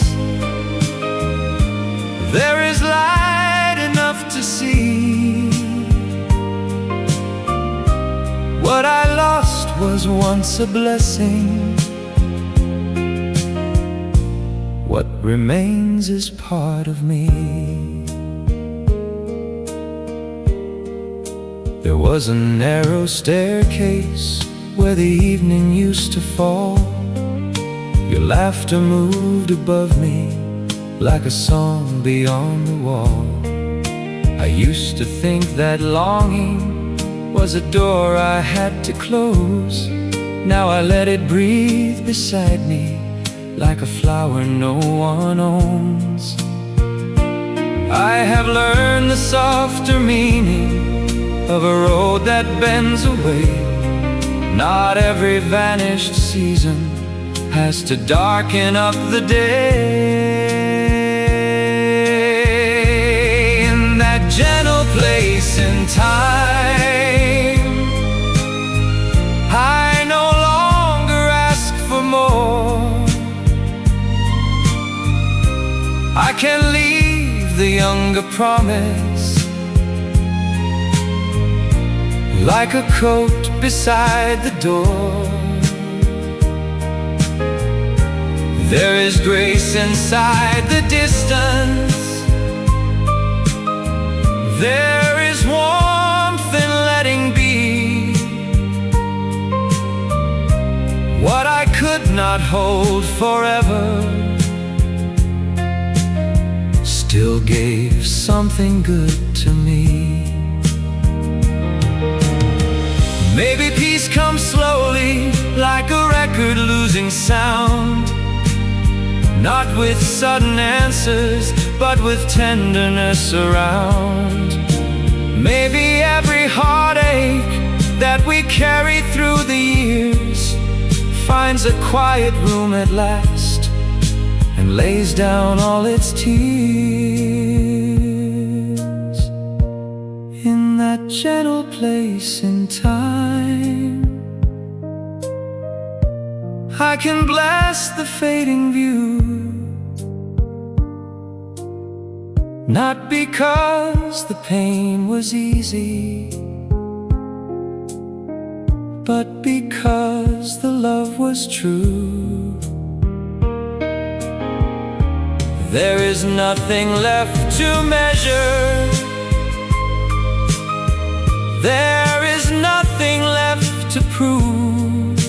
there is light enough to see. What I lost was once a blessing, what remains is part of me. There was a narrow staircase where the evening used to fall. Your laughter moved above me like a song beyond the wall. I used to think that longing was a door I had to close. Now I let it breathe beside me like a flower no one owns. I have learned the softer meaning of a road that bends away. Not every vanished season has to darken up the day. In that gentle place in time, I no longer ask for more. I can leave the younger promise like a coat beside the door. There is grace inside the distance, there is warmth in letting be. What I could not hold forever still gave something good to me. Maybe peace comes slowly, like a record losing sound, not with sudden answers, but with tenderness around. Maybe every heartache that we carry through the years finds a quiet room at last, and and lays down all its tears in that gentle place in time. I can bless the fading view, not because the pain was easy, but because the love was true. There is nothing left to measure, there is nothing left to prove.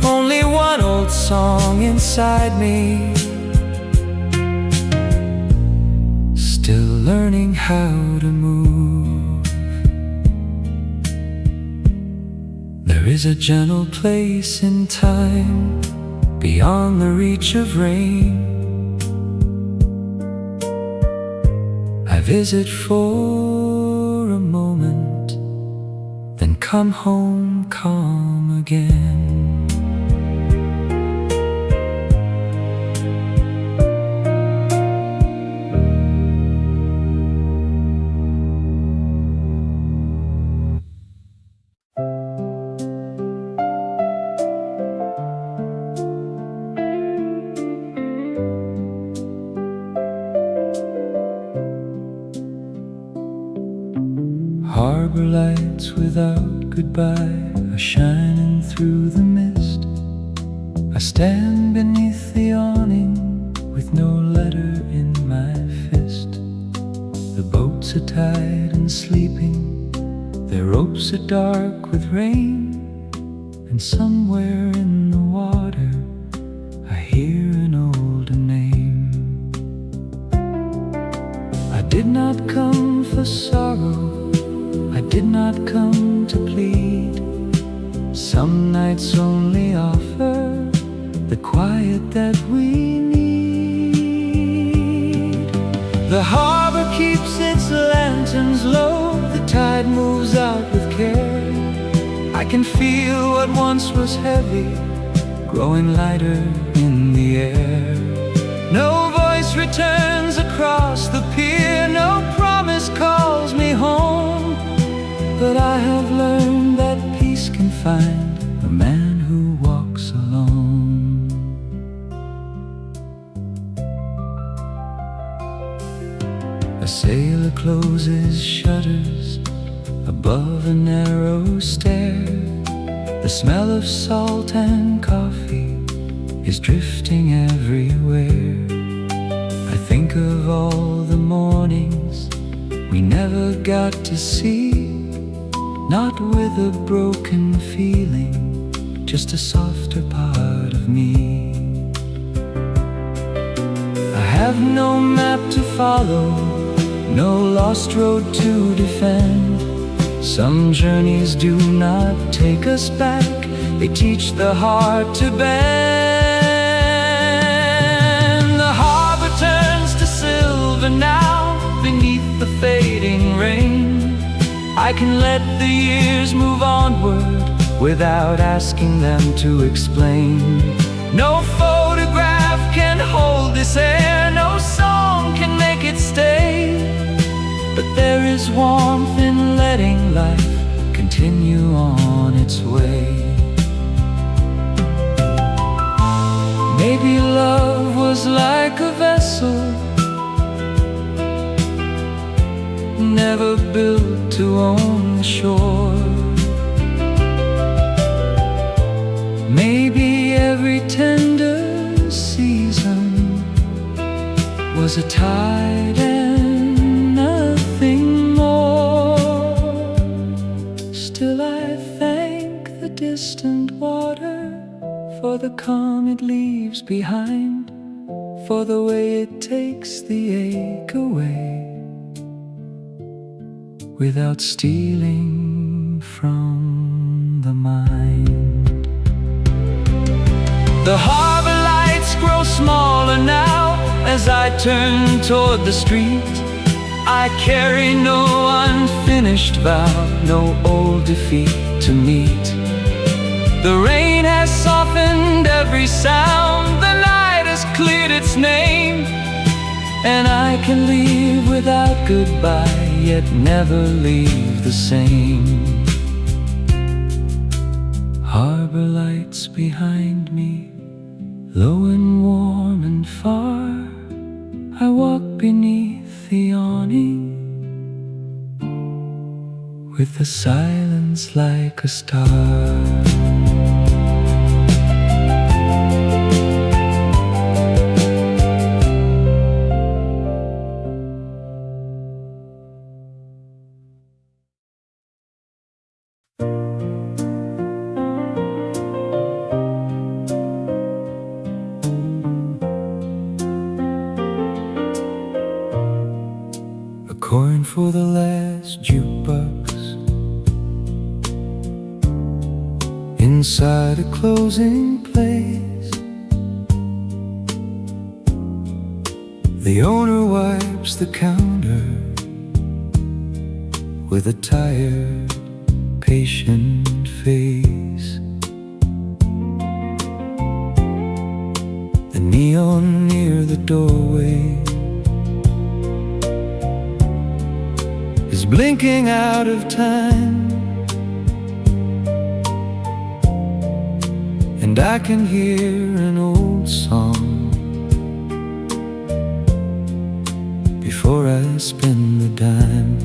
Only one old song inside me, still learning how to move. There is a gentle place in time, beyond the reach of rain. I visit for a moment, then come home calm again. Harbor lights without goodbye are shining through the mist. I stand beneath the awning with no letter in my fist. The boats are tied and sleeping, their ropes are dark with rain, and somewhere in the water I hear an older name. I did not come for sorrow, I did not come to plead. Some nights only offer the quiet that we need. The harbor keeps its lanterns low, the tide moves out with care. I can feel what once was heavy growing lighter in the air. No voice returns across the pier, no promise calls me home, but I have learned that peace can find a man who walks alone. A sailor closes shutters above a narrow stair. The smell of salt and coffee is drifting everywhere. I think of all the mornings we never got to see, not with a broken feeling, just a softer part of me. I have no map to follow, no lost road to defend. Some journeys do not take us back, they teach the heart to bend. The harbor turns to silver now beneath the fading rain. I can let the years move onward without asking them to explain. No photograph can hold this air, no song can make it stay, but there is warmth in letting life continue on its way. Maybe love was like a vessel, never built to own the shore. Maybe every tender season was a tide and nothing more. Still I thank the distant water for the calm it leaves behind, for the way it takes the ache away without stealing from the mind. The harbor lights grow smaller now as I turn toward the street. I carry no unfinished vow, no old defeat to meet. The rain has softened every sound, the night has cleared its name, and I can leave without goodbye, yet never leave the same. Harbor lights behind me, low and warm and far, I walk beneath the awning, with the silence like a star. A coin for the last jukebox, inside a closing place. The owner wipes the counter with a tired, patient face. The neon near the doorway is blinking out of time, and I can hear an old song before I spend the dime.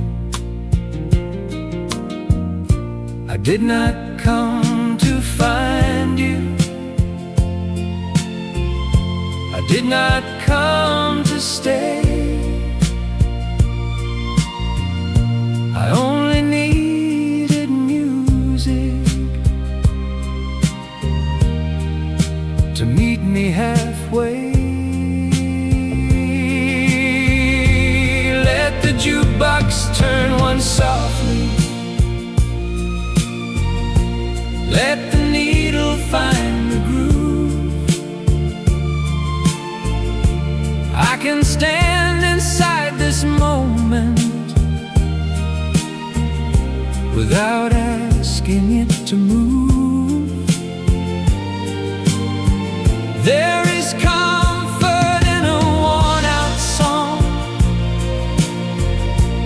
I did not come to find you, I did not come to stay. I only needed music to meet me halfway. Let the jukebox turn one softly, let the needle find the groove. I can stand inside this moment without asking it to move. There is comfort in a worn-out song,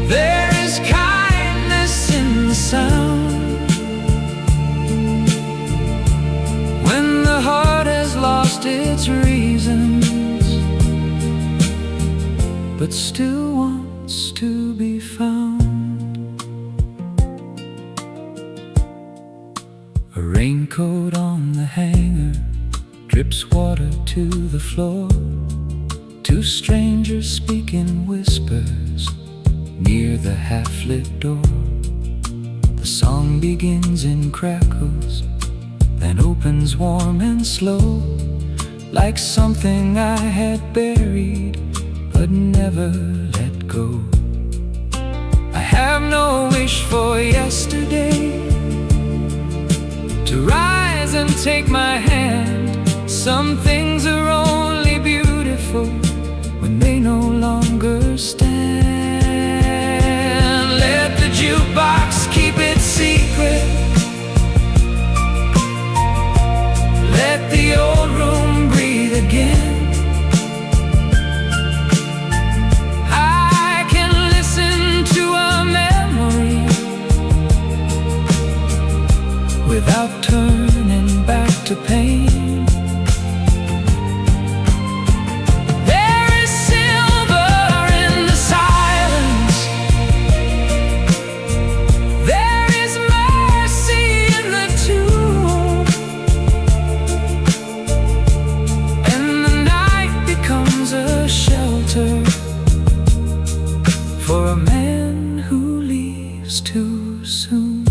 there is kindness in the sound. When the heart has lost its reasons, but still wants to be found. A raincoat on the hanger drips water to the floor. Two strangers speak in whispers near the half-lit door. The song begins in crackles, then opens warm and slow, like something I had buried but never let go. I have no wish for yesterday to rise and take my hand. Some things are only beautiful when they no longer stand. Let the jukebox keep its secret, let the old room breathe again. I can listen to a memory without turning back to pain. There is silver in the silence, there is mercy in the tune, and the night becomes a shelter for a man who leaves too soon.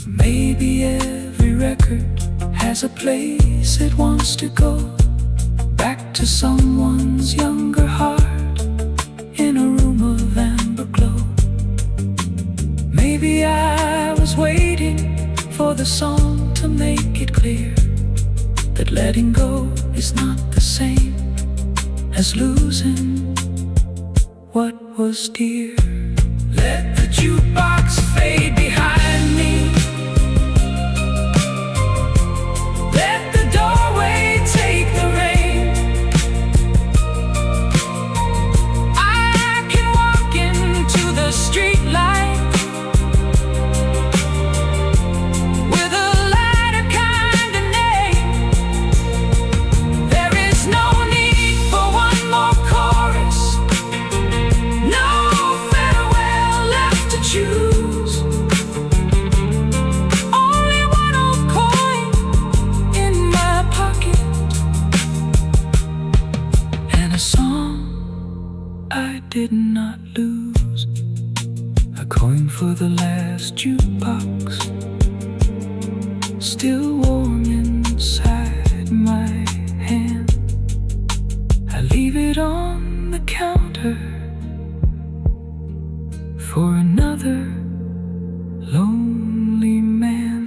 Maybe every record has a place it wants to go, back to someone's younger heart in a room of amber glow. Maybe I was waiting for the song to make it clear that letting go is not the same as losing what was dear. Let the jukebox fade behind me, song I did not lose, a coin for the last jukebox, still warm inside my hand. I leave it on the counter for another lonely man.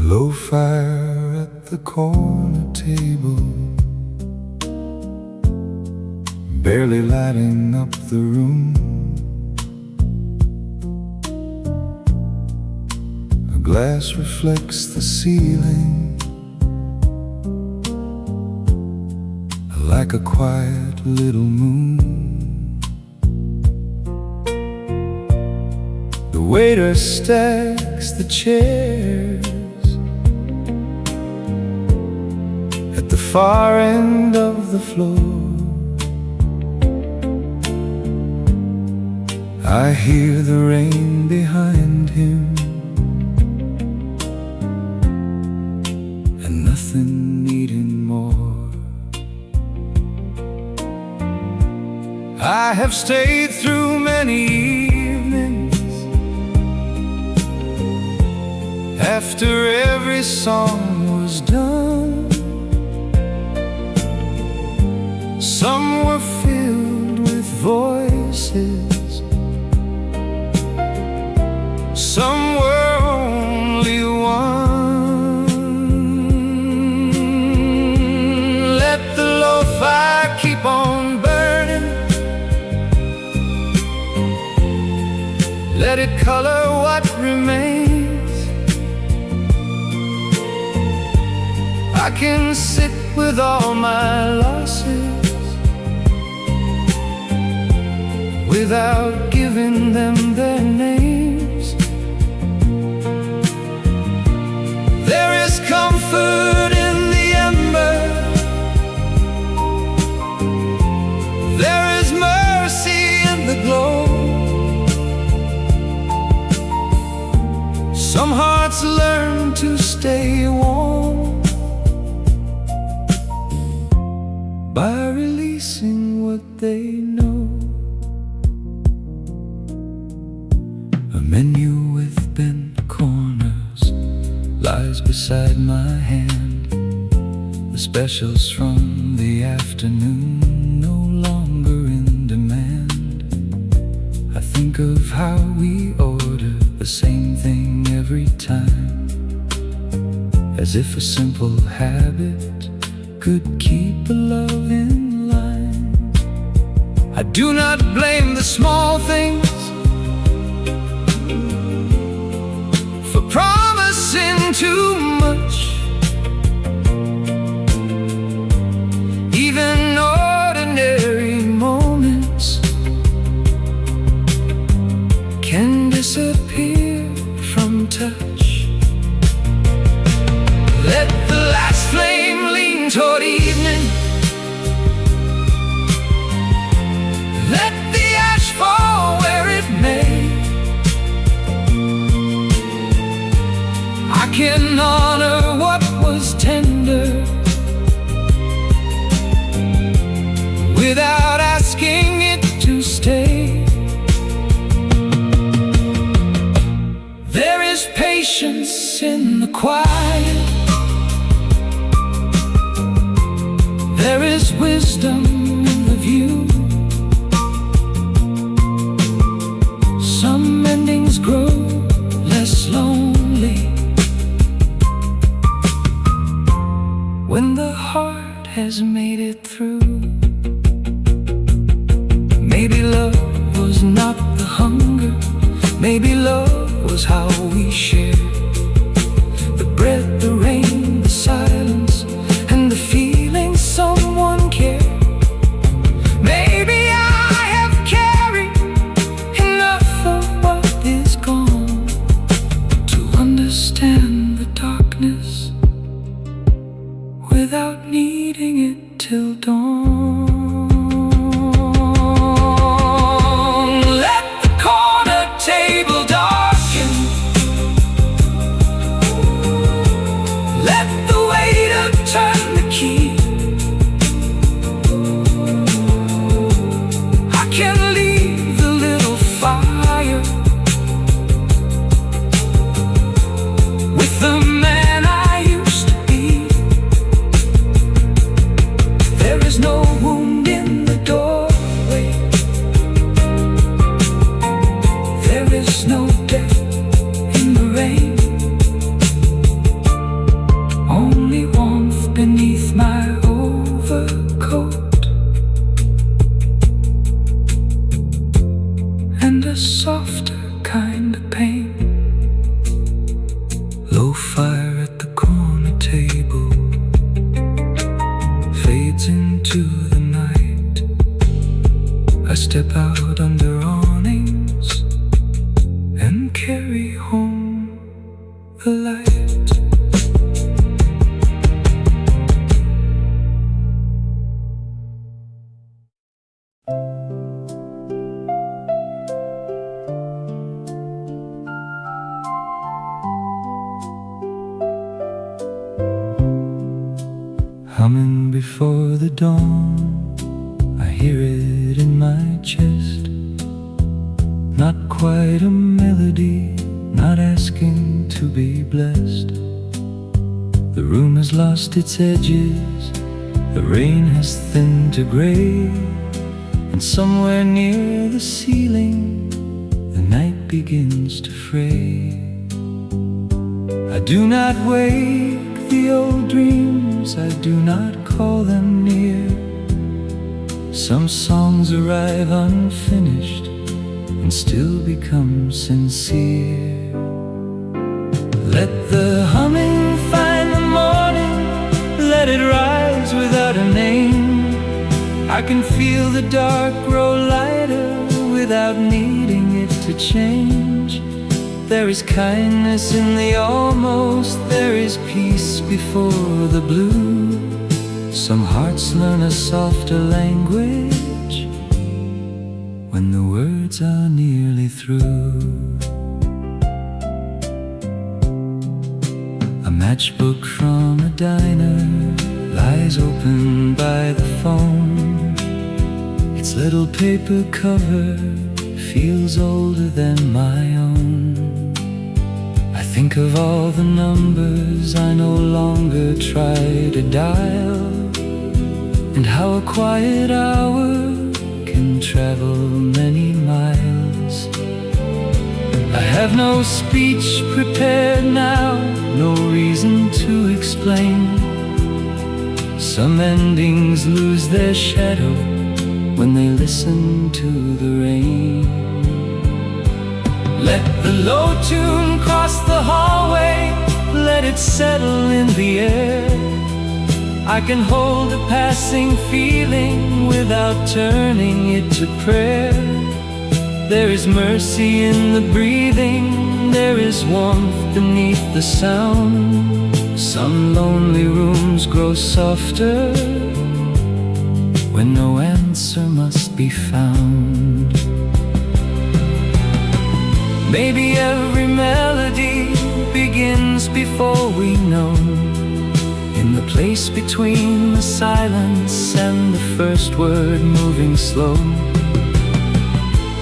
Low fire at the corner table, barely lighting up the room. A glass reflects the ceiling like a quiet little moon. The waiter stacks the chairs at the far end of the floor. I hear the rain behind him, and nothing needing more. I have stayed through many evenings after every song was done. Some were filled with voices, some were only one. Let the low fire keep on burning, let it color what remains. I can sit with all my losses without giving them their names. There is comfort in the ember, there is mercy in the glow. Some hearts learn to stay warm by releasing what they know. A menu with bent corners lies beside my hand. The specials from the afternoon no longer in demand. I think of how we order the same thing every time, as if a simple habit could keep a love in line. I do not blame the small things for promising too much. Even ordinary moments can disappear from touch. Let the last flame lean toward evening, let the ash fall where it may. I can honor what was tender without asking it to stay. There is patience in the quiet, there is wisdom in the view. Some endings grow less lonely when the heart has made it through. Maybe love was not the hunger, maybe love was how we shared the bread, the rain, the silence, and the feeling someone cared. Maybe I have carried enough of what is gone to understand carry home the light. Humming before the dawn, I hear it in my chest. Not quite a melody, not asking to be blessed. The room has lost its edges, the rain has thinned to gray, and somewhere near the ceiling, the night begins to fray. I do not wake the old dreams, I do not call them near. Some songs arrive unfinished and still become sincere. Let the humming find the morning, let it rise without a name. I can feel the dark grow lighter without needing it to change. There is kindness in the almost, there is peace before the blue. Some hearts learn a softer language when the words are nearly through. A matchbook from a diner lies open by the phone. Its little paper cover feels older than my own. I think of all the numbers I no longer try to dial, and how a quiet hour can travel many miles. I have no speech prepared now, no reason to explain. Some endings lose their shadow when they listen to the rain. Let the low tune cross the hallway, let it settle in the air. I can hold a passing feeling without turning it to prayer. There is mercy in the breathing, there is warmth beneath the sound. Some lonely rooms grow softer when no answer must be found. Maybe every melody begins before we know, in the place between the silence and the first word moving slow.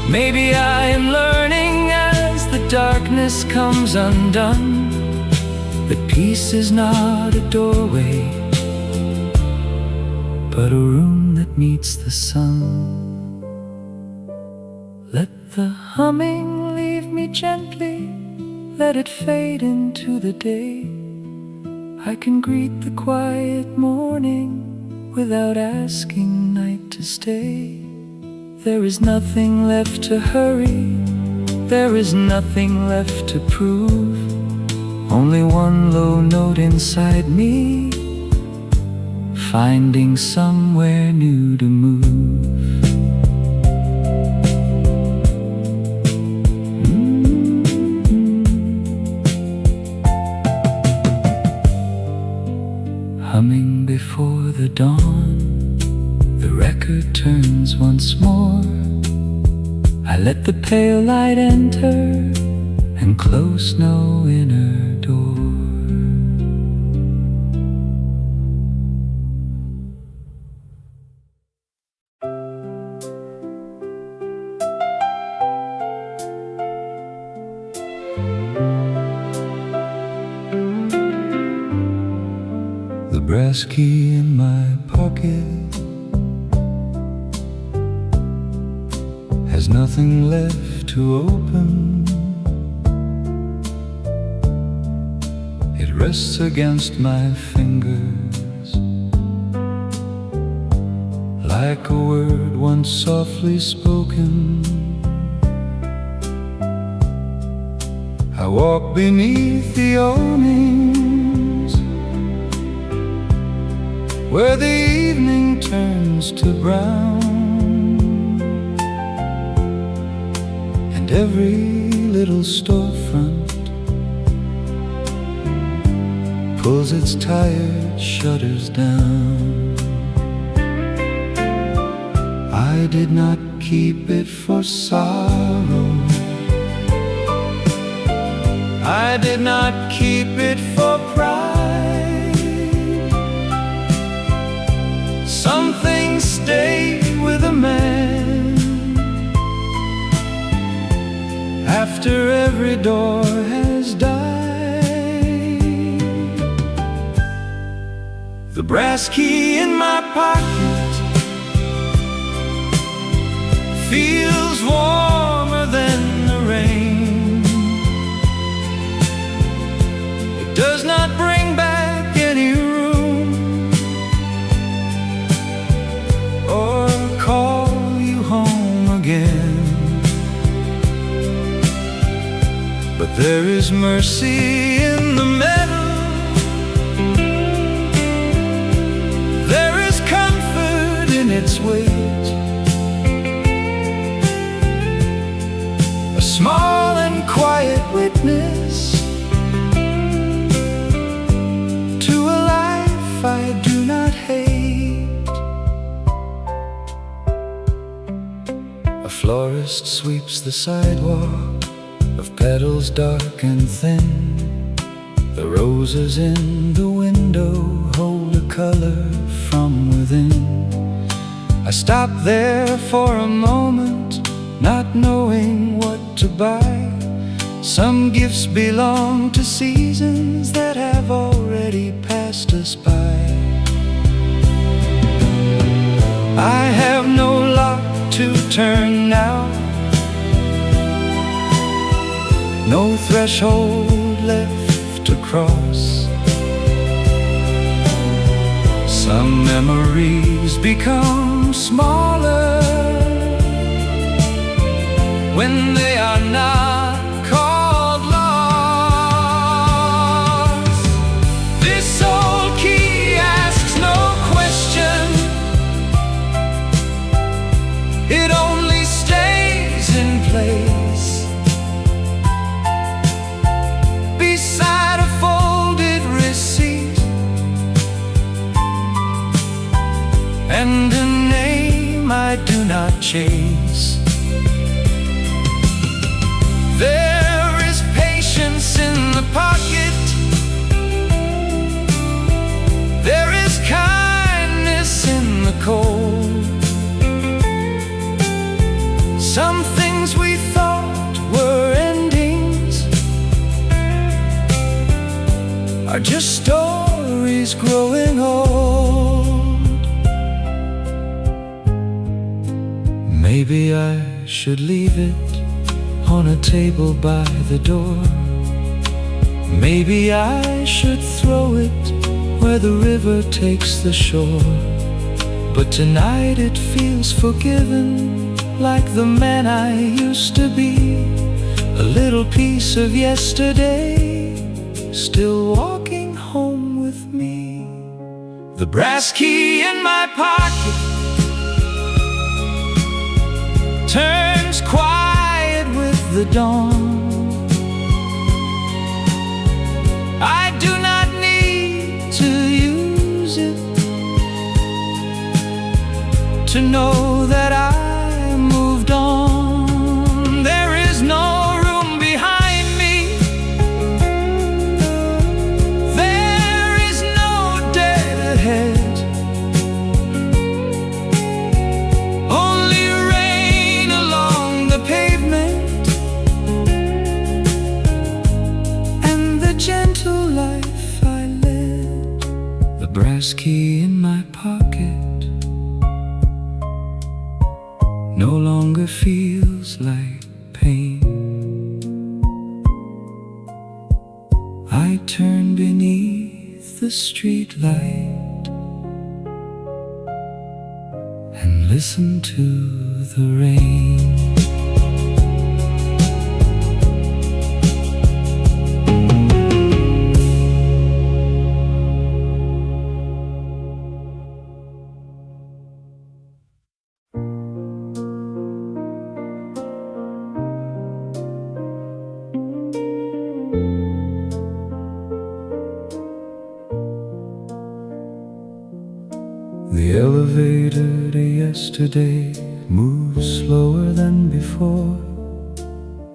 Maybe I am learning as the darkness comes undone, that peace is not a doorway, but a room that meets the sun. Let the humming leave me gently, let it fade into the day. I can greet the quiet morning without asking night to stay. There is nothing left to hurry, there is nothing left to prove. Only one low note inside me, finding somewhere new to move. Humming before the dawn, the record turns once more. I let the pale light enter and close no inner door. The brass key in my pocket has nothing left to open. It rests against my fingers like a word once softly spoken. I walk beneath the awnings where the evening turns to brown, and every little storefront pulls its tired shutters down. I did not keep it for sorrow, I did not keep it for pride. Some things stay with a man after every door has died. The brass key in my pocket feels warmer than the rain. It does not bring back any room or call you home again. But there is mercy in the metal, there is comfort in its weight. A small and quiet witness to a life I do not hate. A florist sweeps the sidewalk of petals dark and thin. The roses in the window hold a color from within. I stop there for a moment, not knowing what to buy. Some gifts belong to seasons that have already passed us by. I have no lock to turn now, no threshold left to cross. Some memories become smaller when they are not called lost. This old key asks no question, it only stays in place beside a folded receipt and a name I do not chase. There is patience in the pocket, there is kindness in the cold. Some things we thought were endings are just stories growing old. Maybe I should leave it on a table by the door. Maybe I should throw it where the river takes the shore. But tonight it feels forgiven, like the man I used to be. A little piece of yesterday still walking home with me. The brass key in my pocket turns quiet with the dawn. I do not need to use it to know that I moved on. There is no room behind me, there is no dead ahead. Only rain along the pavement and the gentle life I led. The brass key in my pocket no longer feels like pain. I turn beneath the street light and listen to the rain. elevator to yesterday moves slower than before.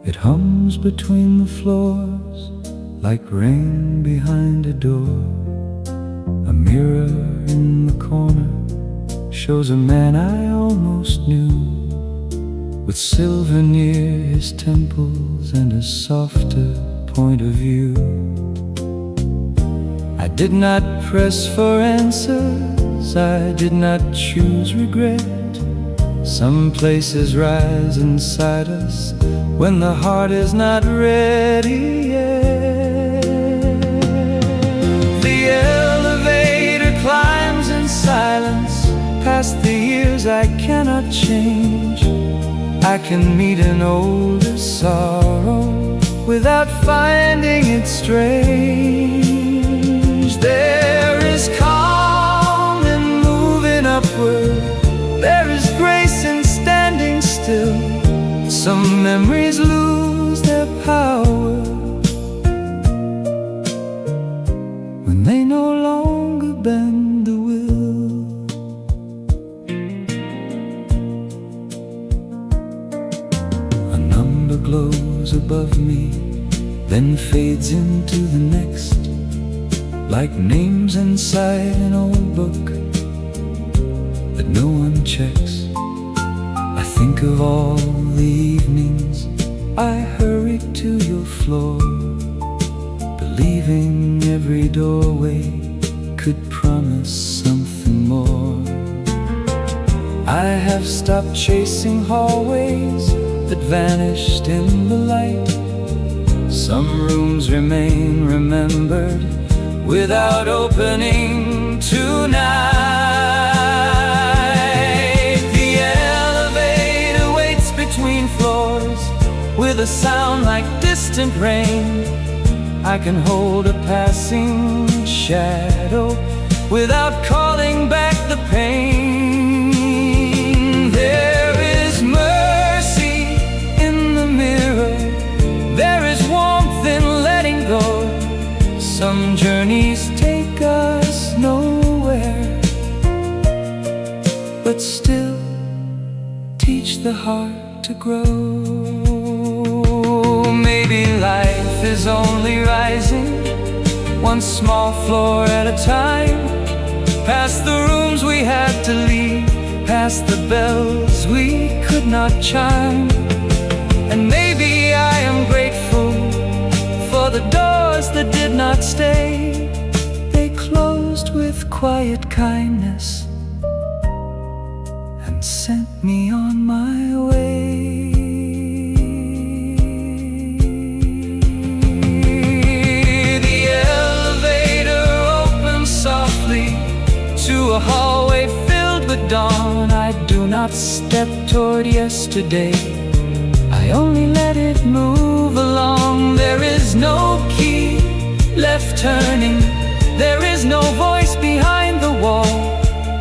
It hums between the floors like rain behind a door. A mirror in the corner shows a man I almost knew, with silver near his temples and a softer point of view. I did not press for answers, I did not choose regret. Some places rise inside us when the heart is not ready yet. The elevator climbs in silence past the years I cannot change. I can meet an older sorrow without finding it strange. There is calm in moving upward, there is grace in standing still. Some memories lose their power when they no longer bend the will. A number glows above me, then fades into the next, like names inside an old book that no one checks. I think of all the evenings I hurried to your floor, believing every doorway could promise something more. I have stopped chasing hallways that vanished in the light. Some rooms remain remembered without opening tonight. The elevator waits between floors with a sound like distant rain. I can hold a passing shadow without calling back the pain. There is mercy in the mirror, there is warmth in letting go. Some journeys take us nowhere, but still teach the heart to grow. Maybe life is only rising one small floor at a time, past the rooms we had to leave, past the bells we could not chime. And maybe I am grateful for the doors that did not stay. They closed with quiet kindness and sent me on my way. The elevator opens softly to a hallway filled with dawn. I do not step toward yesterday, I only let it move along. There is no key left turning, there is no voice behind the wall,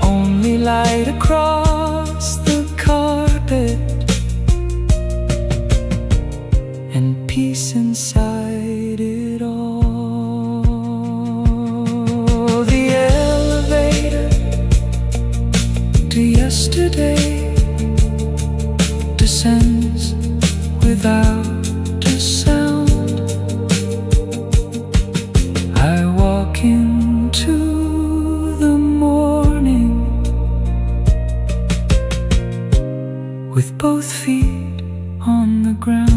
only light across the carpet and peace inside it all. The elevator to yesterday descends without a sound. I walk into the morning with both feet on the ground.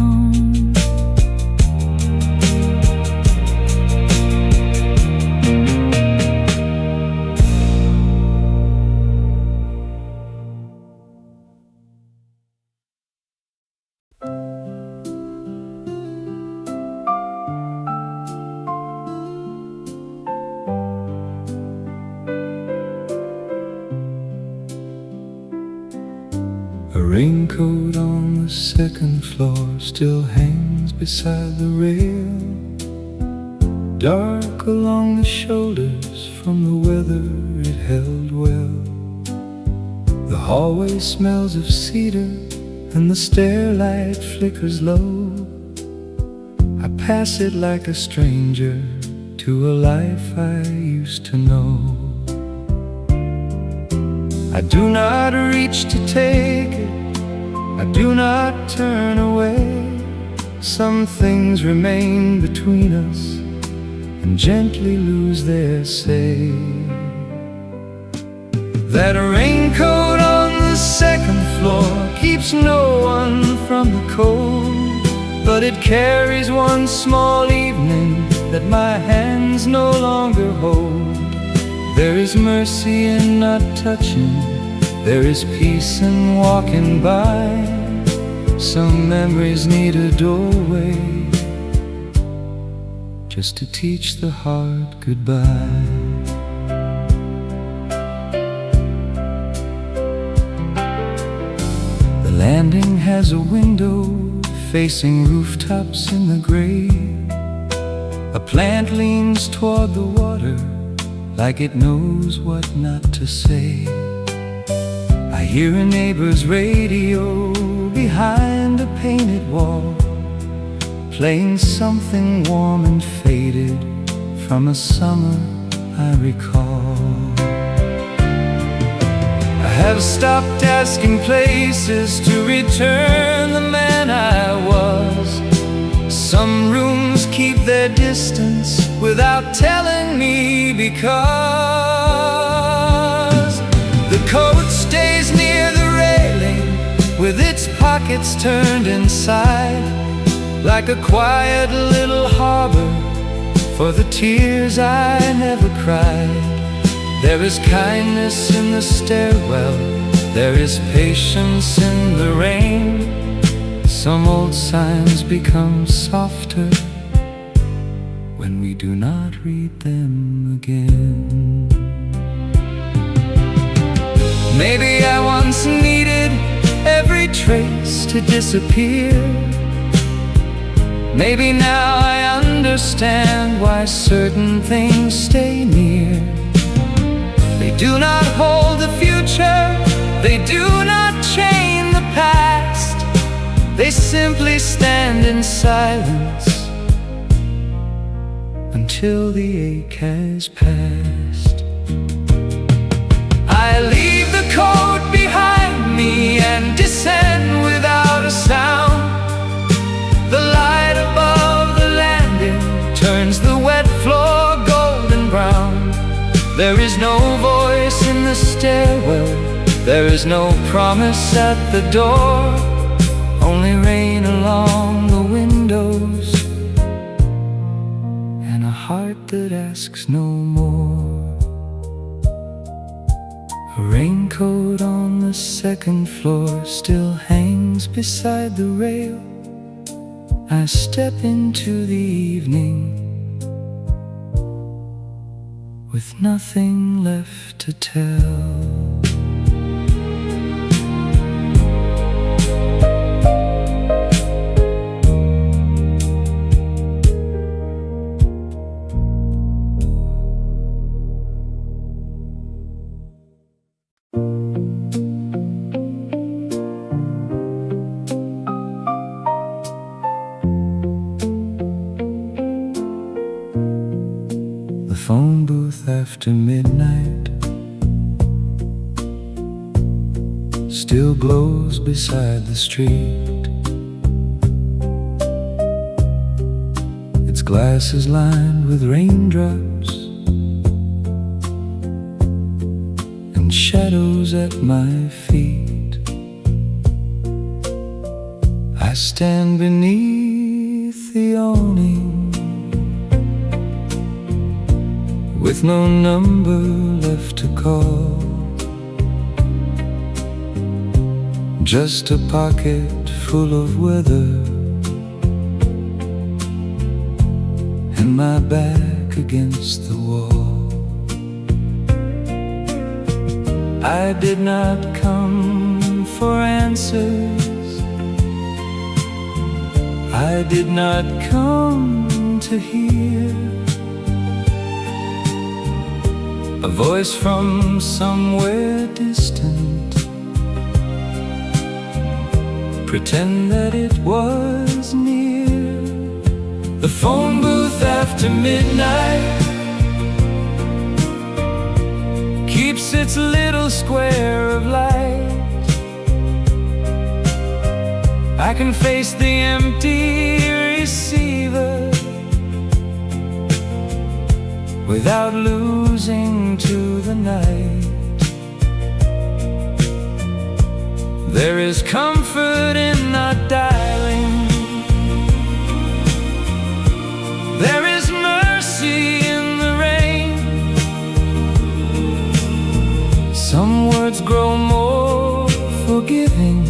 A raincoat on the second floor still hangs beside the rail, dark along the shoulders from the weather it held well. The hallway smells of cedar and the stair light flickers low. I pass it like a stranger to a life I used to know. I do not reach to take it, I do not turn away. Some things remain between us and gently lose their say. That raincoat on the second floor keeps no one from the cold, but it carries one small evening that my hands no longer hold. There is mercy in not touching, there is peace in walking by. Some memories need a doorway just to teach the heart goodbye. The landing has a window facing rooftops in the gray. A plant leans toward the water like it knows what not to say. I hear a neighbor's radio behind a painted wall, playing something warm and faded from a summer I recall. I have stopped asking places to return the man I was. Some rooms keep their distance without telling me, because the coat stays near the railing with its pockets turned inside, like a quiet little harbor for the tears I never cried. There is kindness in the stairwell, there is patience in the rain. Some old signs become softer when we do not read them again. Maybe I once needed every trace to disappear. Maybe now I understand why certain things stay near. They do not hold the future, they do not chain the past. They simply stand in silence until the ache has passed. I leave the coat behind me and descend without a sound. The light above the landing turns the wet floor golden brown. There is no voice in the stairwell, there is no promise at the door. Only rain along the windows and a heart that asks no more. A raincoat on the second floor still hangs beside the rail. I step into the evening with nothing left to tell. The phone booth after midnight still glows beside the street. Its glass is lined with raindrops and shadows at my feet. I stand beneath the awning with no number left to call, just a pocket full of weather and my back against the wall. I did not come for answers, I did not come to hear a voice from somewhere distant, pretend that it was near. The phone booth after midnight keeps its little little square of light. I can face the empty receiver without losing to the night. There is comfort in not dialing. There is mercy in the rain. Some words grow more forgiving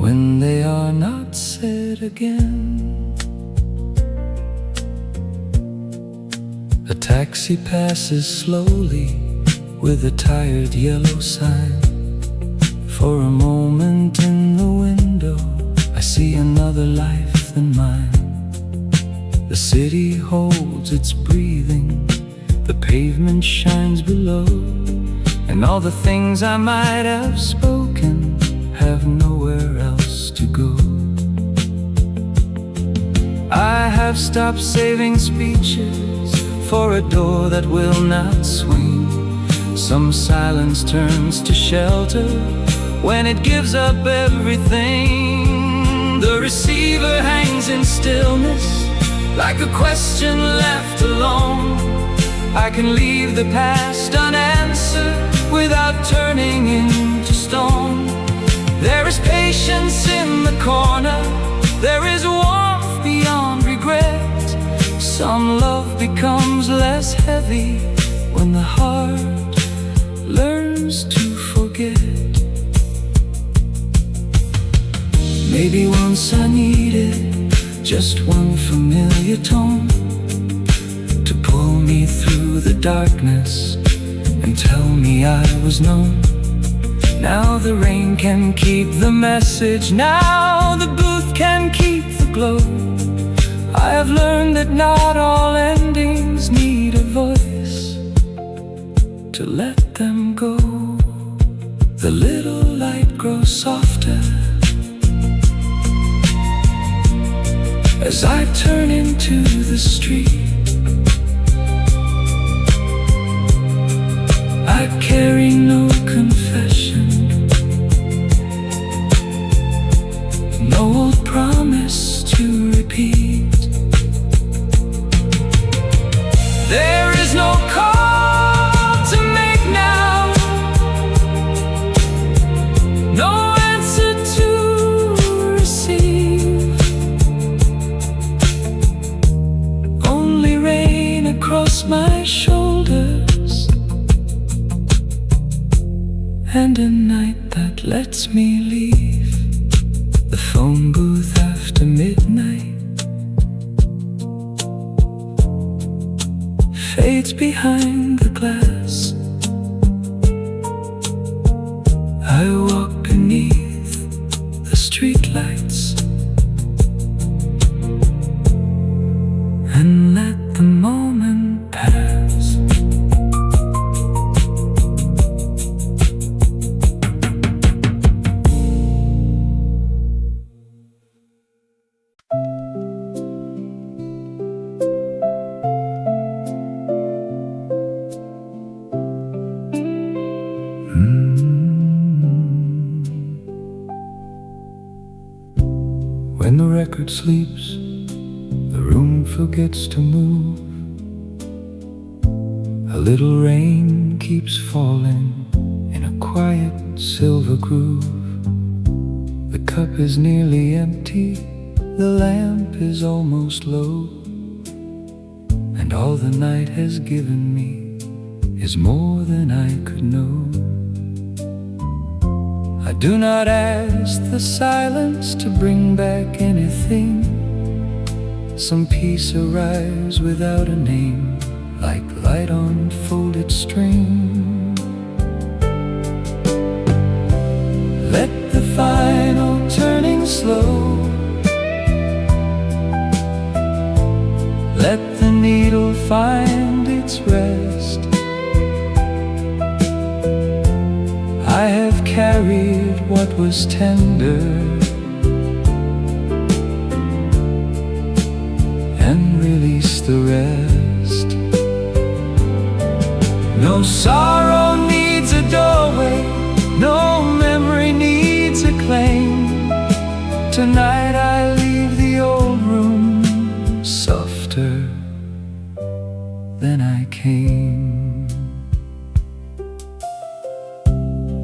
when they are not said again. A taxi passes slowly with a tired yellow sign. For a moment in the window, I see another life than mine. The city holds its breathing, the pavement shines below, and all the things I might have spoken have nowhere else to go. I have stopped saving speeches for a door that will not swing. Some silence turns to shelter when it gives up everything. The receiver hangs in stillness like a question left alone. I can leave the past unanswered without turning into stone. There is patience in the corner, there is warmth beyond regret. Some love becomes less heavy when the heart learns to forget. Maybe once I needed just one familiar tone to pull me through the darkness and tell me I was known. Now the rain can keep the message, now the booth can keep the glow. I have learned that not all endings need a voice to let them go. The little light grows softer as I turn into the street. I carry no confession, no old promise to repeat. There is no call to make now, no answer to receive, only rain across my shoulders and a night that lets me leave the phone booth after midnight. Fades behind the glass. I walk beneath the streetlights and let the moment pass. When the record sleeps, the room forgets to move. A little rain keeps falling in a quiet silver groove. The cup is nearly empty, the lamp is almost low, and all the night has given me is more than I could know. I do not ask the silence to bring back anything. Some peace arrives without a name, like light on folded string. Let the final turning slow. Let the needle find its rest. I have carried what was tender and released the rest. No sorrow needs a doorway, no memory needs a claim. Tonight I leave the old room softer than I came.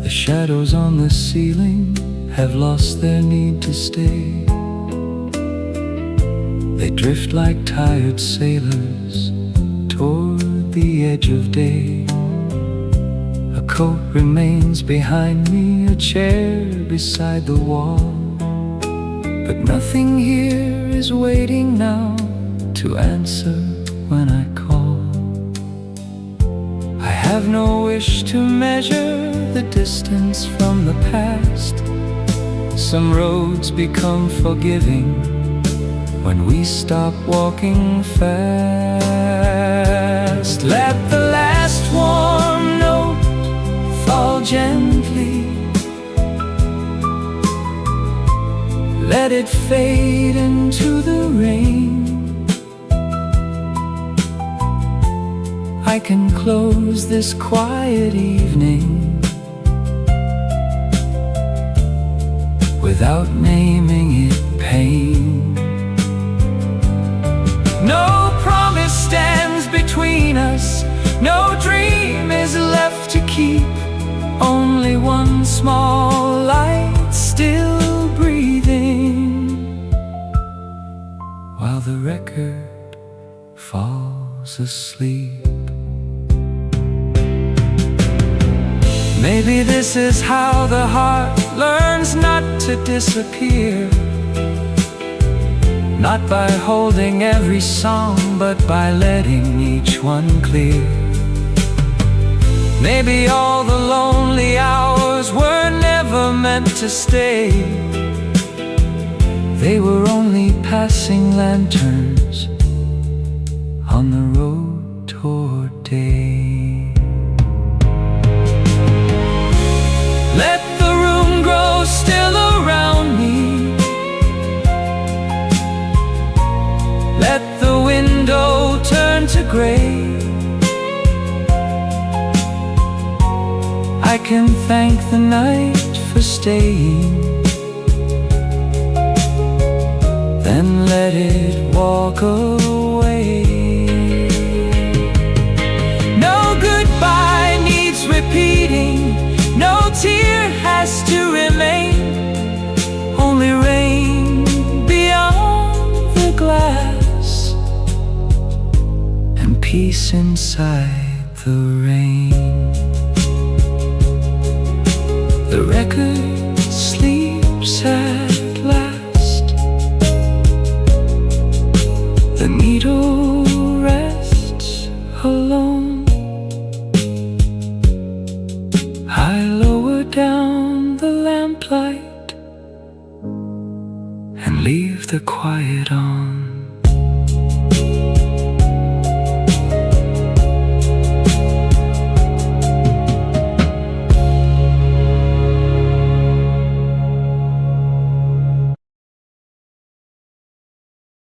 The shadows on the ceiling have lost their need to stay. They drift like tired sailors toward the edge of day. A coat remains behind me, a chair beside the wall, but nothing here is waiting now to answer when I call. I have no wish to measure the distance from the past. Some roads become forgiving when we stop walking fast. Let the last warm note fall gently. Let it fade into the rain. I can close this quiet evening without naming it pain. No promise stands between us, no dream is left to keep. Only one small light still breathing, while the record falls asleep. Maybe this is how the heart learns not to disappear. Not by holding every song, but by letting each one clear. Maybe all the lonely hours were never meant to stay. They were only passing lanterns on the road toward day. Let the room grow still around me. Let the window turn to gray. I can thank the night for staying, then let it walk away. No goodbye needs repeating, no tear has to remain. Only rain beyond the glass, and peace inside the rain. The record sleeps at last. The needle rests alone. I lower down the lamplight and leave the quiet on.